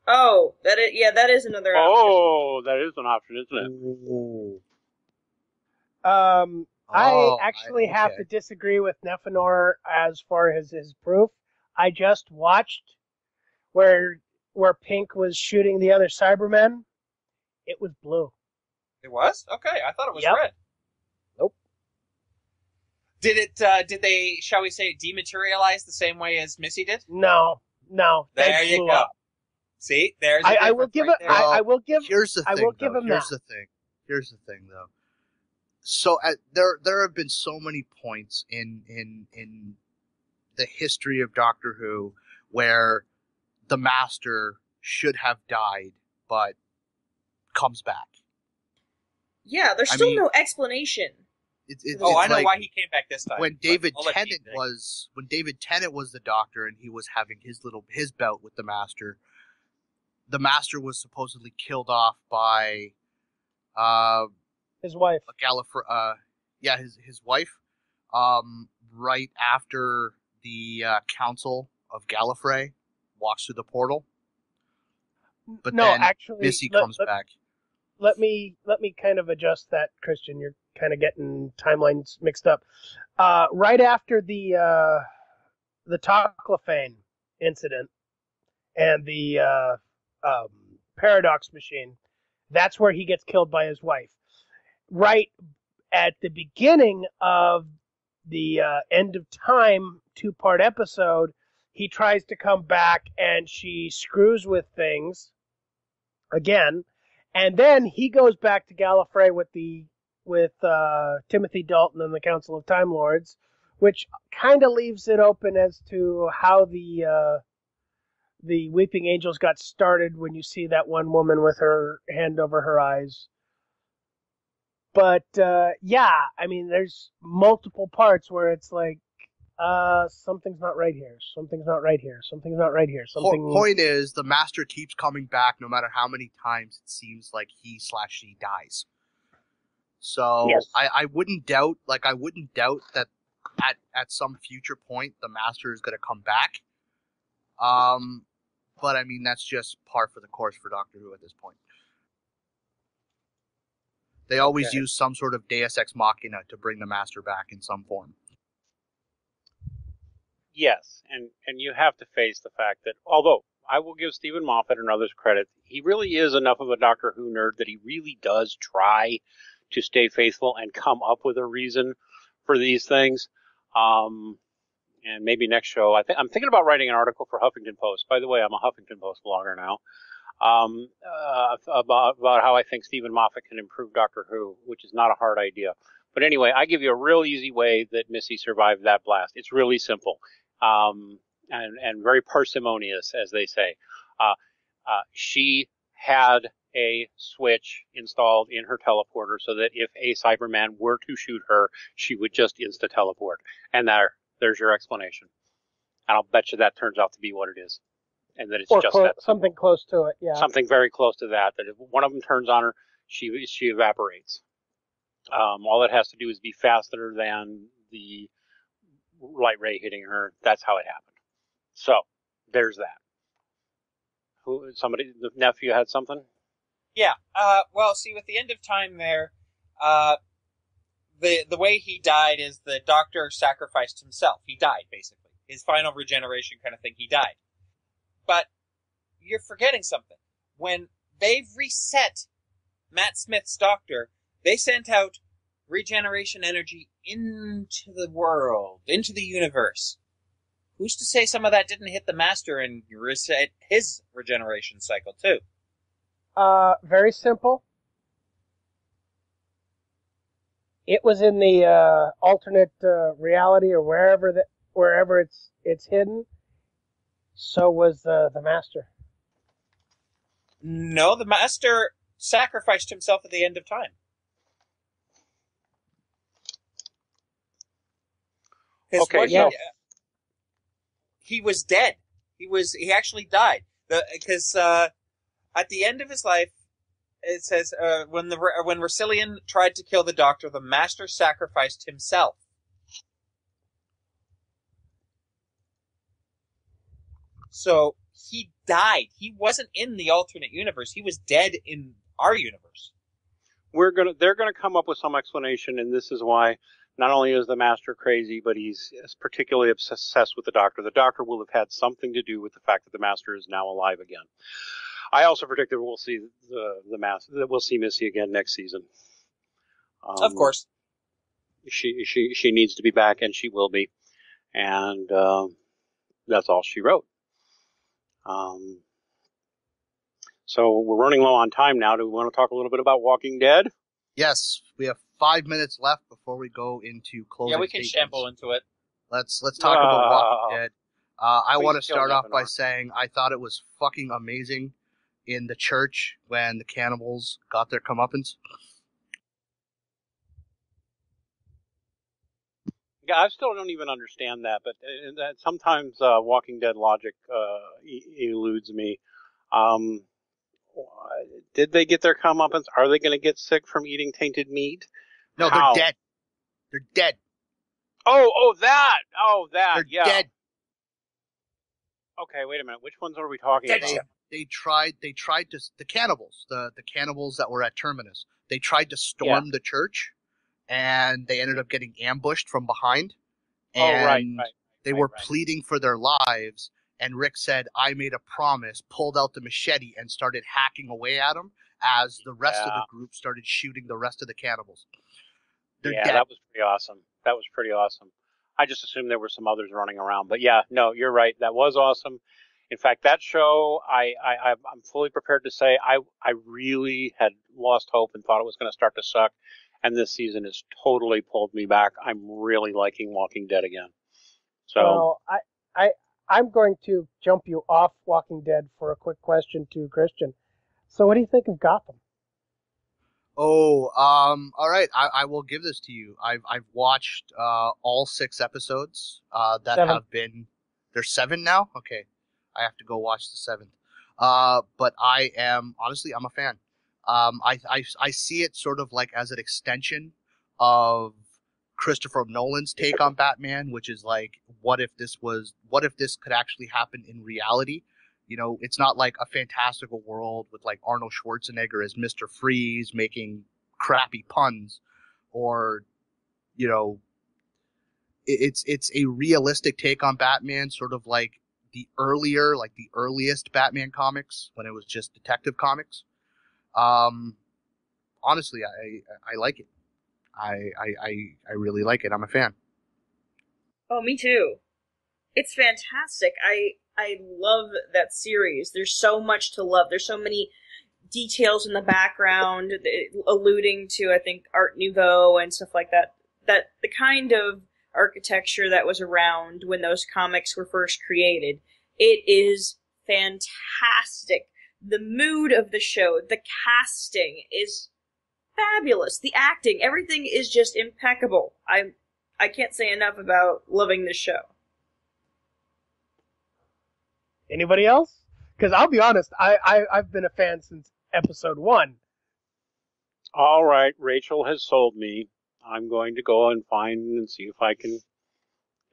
Oh, that is another option. Oh, that is an option, isn't it? I actually have to disagree with Nefanor as far as his proof. I just watched where Pink was shooting the other Cybermen. It was blue. It was? Okay, I thought it was Yep. red. Nope. Did they, shall we say, dematerialize the same way as Missy did? No. There they you blew go. up. See, there's a I will difference give right it. there. I will give. Here's the thing. I will give him Here's that. the thing. Here's the thing, though. So there have been so many points in the history of Doctor Who where the Master should have died, but comes back. Yeah, there's still no explanation. I know why he came back this time. When but David I'll let you Tennant think. was the Doctor and he was having his bout with the Master, the Master was supposedly killed off by his wife. His wife. Right after the Council of Gallifrey walks through the portal. But no, then actually, Missy comes back. Let me kind of adjust that, Christian. You're kind of getting timelines mixed up. Right after the Toclafane incident and the paradox machine, that's where he gets killed by his wife. Right at the beginning of the End of Time 2-part episode, he tries to come back and she screws with things again, and then he goes back to Gallifrey with Timothy Dalton and the Council of Time Lords, which kind of leaves it open as to how the Weeping Angels got started when you see that one woman with her hand over her eyes. But yeah, I mean, there's multiple parts where it's like, something's not right here. Something's not right here. Something's not right here. Point is, the Master keeps coming back no matter how many times it seems like he/she dies. So Yes. I wouldn't doubt that at some future point the Master is going to come back. But I mean, that's just par for the course for Doctor Who at this point. They always use some sort of Deus Ex Machina to bring the Master back in some form. Yes, and you have to face the fact that, although I will give Stephen Moffat and others credit, he really is enough of a Doctor Who nerd that he really does try to stay faithful and come up with a reason for these things. And And maybe next show, I'm thinking about writing an article for Huffington Post. By the way, I'm a Huffington Post blogger now. About how I think Stephen Moffat can improve Doctor Who, which is not a hard idea. But anyway, I give you a real easy way that Missy survived that blast. It's really simple, and very parsimonious, as they say. She had a switch installed in her teleporter so that if a Cyberman were to shoot her, she would just insta-teleport. And there's your explanation. And I'll bet you that turns out to be what it is. And that it's just that something close to it, yeah. Something very close to that. That if one of them turns on her, she evaporates. All it has to do is be faster than the light ray hitting her. That's how it happened. So there's that. The nephew had something? Yeah. Well, see, with the end of time there, the way he died is the Doctor sacrificed himself. He died, basically. His final regeneration kind of thing, he died. But you're forgetting something. When they've reset Matt Smith's Doctor, they sent out regeneration energy into the world, into the universe. Who's to say some of that didn't hit the Master and reset his regeneration cycle, too? Very simple. It was in the alternate reality or wherever it's hidden. So was the Master. No, the Master sacrificed himself at the end of time. Okay, yeah. He was dead. He actually died. Because at the end of his life, it says when Rosillian tried to kill the Doctor, the Master sacrificed himself. So he died. He wasn't in the alternate universe. He was dead in our universe. They're gonna come up with some explanation, and this is why not only is the Master crazy, but he's particularly obsessed with the Doctor. The Doctor will have had something to do with the fact that the Master is now alive again. I also predict that we'll see the Master, that we'll see Missy again next season. Of course, she needs to be back, and she will be, and that's all she wrote. So we're running low on time now. Do we want to talk a little bit about Walking Dead? Yes, we have 5 minutes left before we go into closing. Yeah, we can statements. shamble into it. Let's talk about Walking Dead. I want to Please kill start off by Lebanon. saying I thought it was fucking amazing in the church when the cannibals got their comeuppance. Yeah, I still don't even understand that, but that sometimes Walking Dead logic eludes me. Did they get their comeuppance? Are they going to get sick from eating tainted meat? No, How? they're dead. They're dead. Oh, that. They're Yeah. dead. Okay, wait a minute. Which ones are we talking about? They tried to, the cannibals that were at Terminus. They tried to storm the church, and they ended up getting ambushed from behind. And they were pleading for their lives. And Rick said, I made a promise, pulled out the machete, and started hacking away at them as the rest of the group started shooting the rest of the cannibals. They're dead. That was pretty awesome. I just assumed there were some others running around. But yeah, no, you're right. That was awesome. In fact, that show, I'm fully prepared to say I really had lost hope and thought it was going to start to suck. And this season has totally pulled me back. I'm really liking Walking Dead again. So, well, I'm going to jump you off Walking Dead for a quick question to Christian. So what do you think of Gotham? Oh, all right. I will give this to you. I've watched all 6 episodes that 7. have been. There's 7 now. Okay, I have to go watch the 7th. But I'm a fan. I see it sort of like as an extension of Christopher Nolan's take on Batman, which is like, what if this could actually happen in reality? You know, it's not like a fantastical world with like Arnold Schwarzenegger as Mr. Freeze making crappy puns, or, you know, it's a realistic take on Batman, sort of like the earliest Batman comics when it was just Detective Comics. Honestly, I like it. I really like it. I'm a fan. Oh, me too. It's fantastic. I love that series. There's so much to love. There's so many details in the background alluding to, I think, Art Nouveau and stuff like that. That the kind of architecture that was around when those comics were first created. It is fantastic. The mood of the show, the casting is fabulous. The acting, everything is just impeccable. I can't say enough about loving this show. Anybody else? Because I'll be honest, I've been a fan since episode 1. All right, Rachel has sold me. I'm going to go and find and see if I can.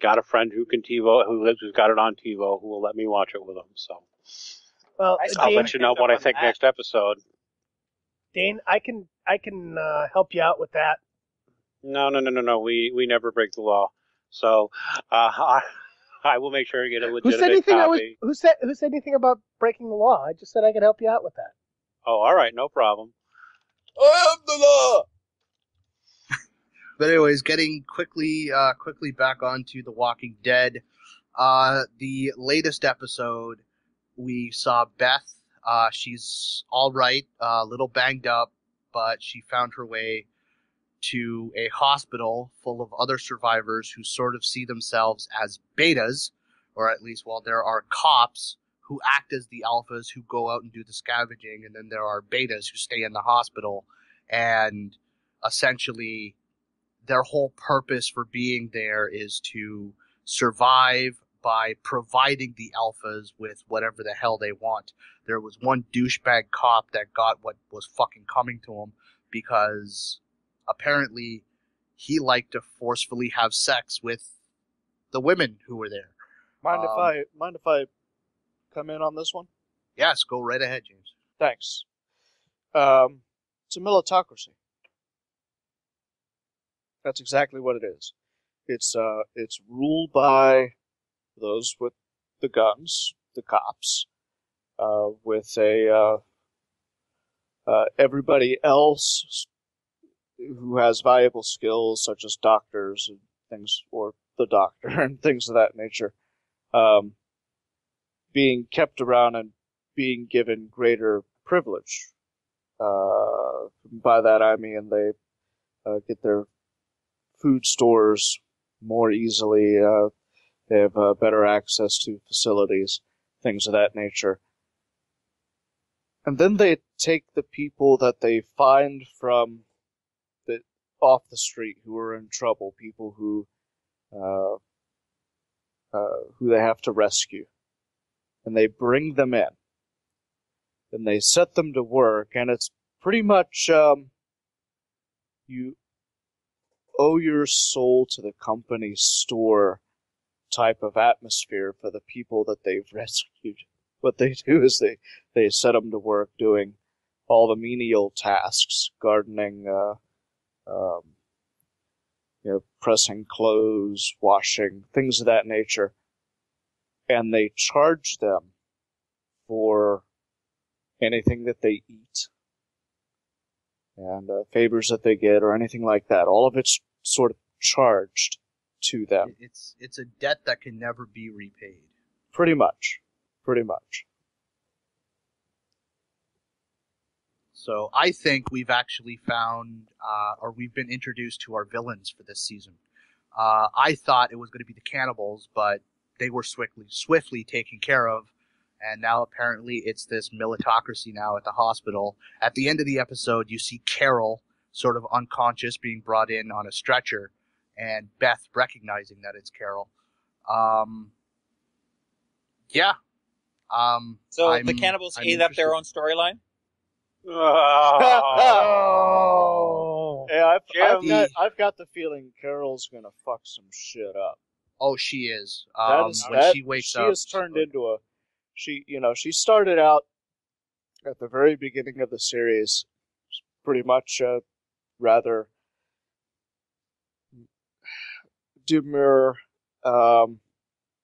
Got a friend who can TiVo, who's got it on TiVo, who will let me watch it with him. So, well, I'll Dane, let you know what I think next episode. Dane, I can help you out with that. No. We never break the law. So, I will make sure to get a legitimate copy. Who said anything about breaking the law? I just said I could help you out with that. Oh, all right, no problem. I am the law. But anyways, getting quickly back onto The Walking Dead. The latest episode, we saw Beth. She's all right, a little banged up, but she found her way to a hospital full of other survivors who sort of see themselves as betas, or at least, well, there are cops who act as the alphas who go out and do the scavenging, and then there are betas who stay in the hospital, and essentially their whole purpose for being there is to survive by providing the alphas with whatever the hell they want. There was one douchebag cop that got what was fucking coming to him because apparently he liked to forcefully have sex with the women who were there. Mind if I come in on this one? Yes, go right ahead, James. Thanks. It's a militocracy. That's exactly what it is. It's ruled by those with the guns, the cops, with everybody else who has valuable skills, such as doctors and things, or the doctor and things of that nature, being kept around and being given greater privilege. By that I mean they get their food stores more easily. They have better access to facilities, things of that nature. And then they take the people that they find from off the street who are in trouble, people who they have to rescue, and they bring them in, and they set them to work, and it's pretty much you owe your soul to the company store type of atmosphere for the people that they've rescued. What they do is they set them to work doing all the menial tasks, gardening, pressing clothes, washing, things of that nature. And they charge them for anything that they eat and favors that they get or anything like that. All of it's sort of charged to them. It's a debt that can never be repaid. Pretty much. So I think we've actually found, or we've been introduced to our villains for this season. I thought it was going to be the cannibals, but they were swiftly taken care of, and now apparently it's this militocracy now at the hospital. At the end of the episode, you see Carol sort of unconscious being brought in on a stretcher, and Beth recognizing that it's Carol. So the cannibals ate up their own storyline? Oh. Yeah, I've got the feeling Carol's gonna fuck some shit up. Oh, she is. She wakes up, she has turned into she started out at the very beginning of the series, pretty much a rather demure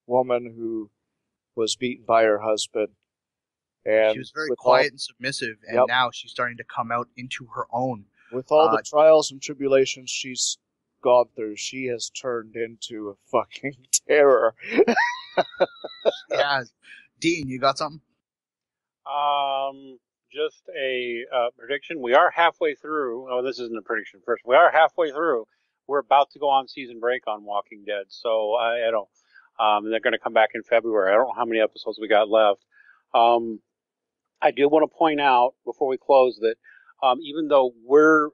woman who was beaten by her husband. And she was very quiet and submissive, and now she's starting to come out into her own. With all the trials and tribulations she's gone through, she has turned into a fucking terror. Yeah. Dean, you got something? Just a prediction. We are halfway through. Oh, this isn't a prediction. First, we are halfway through. We're about to go on season break on Walking Dead, so I don't. They're going to come back in February. I don't know how many episodes we got left. I do want to point out before we close that even though we're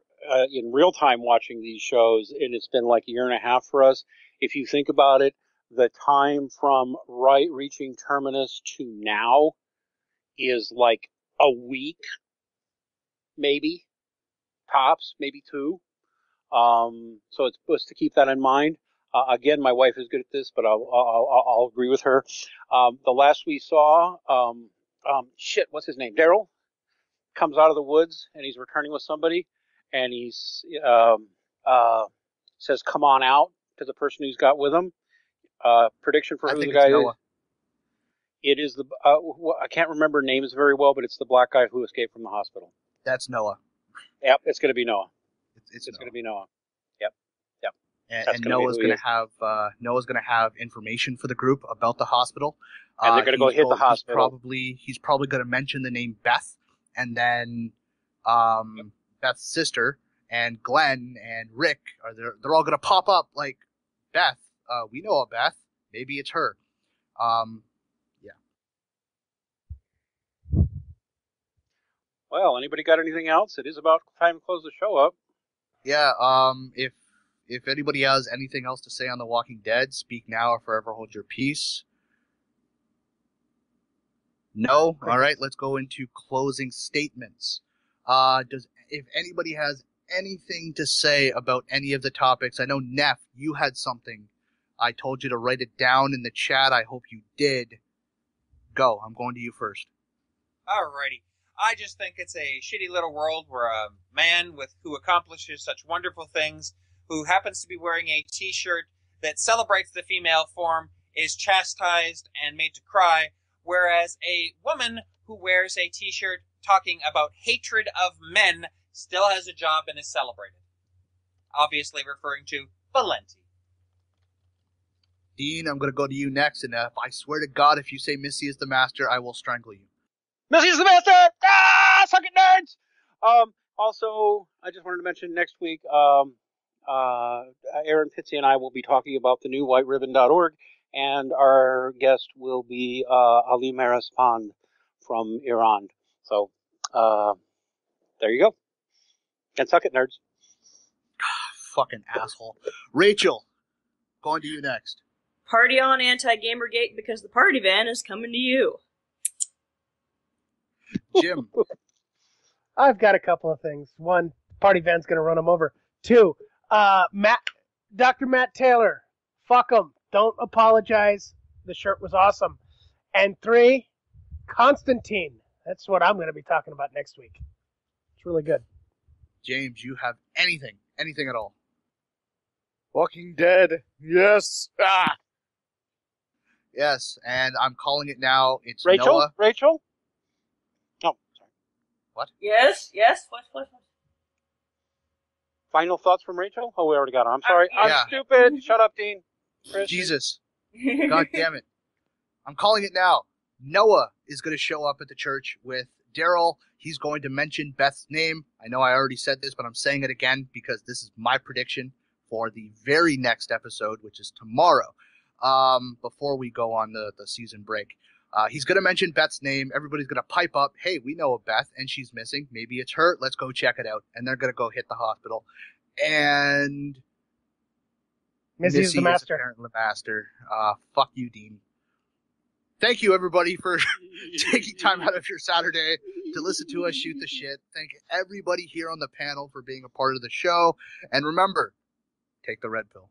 in real time watching these shows, and it's been like a year and a half for us, if you think about it, the time from reaching terminus to now is like a week, maybe tops, maybe two. So it's supposed to keep that in mind. Again, my wife is good at this, but I'll agree with her. The last we saw, what's his name? Daryl comes out of the woods and he's returning with somebody, and he's says, "Come on out," to the person who's got with him. Prediction for who the guy is? It is I can't remember names very well, but it's the black guy who escaped from the hospital. That's Noah. Yep, it's going to be Noah. It's going to be Noah. Yep. And Noah's going to have information for the group about the hospital. And they're going to go hit the hospital. He's probably going to mention the name Beth, and then Beth's sister and Glenn and Rick they're all going to pop up like, Beth. We know a Beth. Maybe it's her. Well, anybody got anything else? It is about time to close the show up. Yeah, if anybody has anything else to say on The Walking Dead, speak now or forever hold your peace. No? Alright, let's go into closing statements. If anybody has anything to say about any of the topics, I know, Neff, you had something. I told you to write it down in the chat. I hope you did. Go, I'm going to you first. Alrighty. I just think it's a shitty little world where a man who accomplishes such wonderful things, who happens to be wearing a t-shirt that celebrates the female form, is chastised and made to cry, whereas a woman who wears a t-shirt talking about hatred of men still has a job and is celebrated. Obviously referring to Valenti. Dean, I'm going to go to you next, and I swear to God, if you say Missy is the master, I will strangle you. Missy is the master! Suck it, nerds! Also, I just wanted to mention next week, Aaron Pitsy and I will be talking about the new whiteribbon.org, and our guest will be Ali Marespand from Iran. So, there you go. And suck it, nerds. Fucking asshole. Rachel, going to you next. Party on, anti-Gamergate, because the party van is coming to you. Jim. I've got a couple of things. One, party van's going to run him over. Two, Dr. Matt Taylor, fuck him. Don't apologize. The shirt was awesome. And three, Constantine. That's what I'm going to be talking about next week. It's really good. James, you have anything at all? Walking Dead. Yes. Yes, and I'm calling it now. It's Rachel? Noah. Rachel? Oh, sorry. What? Yes? What? Final thoughts from Rachel? Oh, we already got her. I'm sorry. I'm Yeah. stupid. Shut up, Dean. Chris. Jesus. God damn it. I'm calling it now. Noah is going to show up at the church with Daryl. He's going to mention Beth's name. I know I already said this, but I'm saying it again because this is my prediction for the very next episode, which is tomorrow, before we go on the season break. He's going to mention Beth's name. Everybody's going to pipe up, hey, we know a Beth, and she's missing. Maybe it's her. Let's go check it out. And they're going to go hit the hospital. And Missy is the master. Apparently the master. Fuck you, Dean. Thank you, everybody, for taking time out of your Saturday to listen to us shoot the shit. Thank everybody here on the panel for being a part of the show. And remember, take the red pill.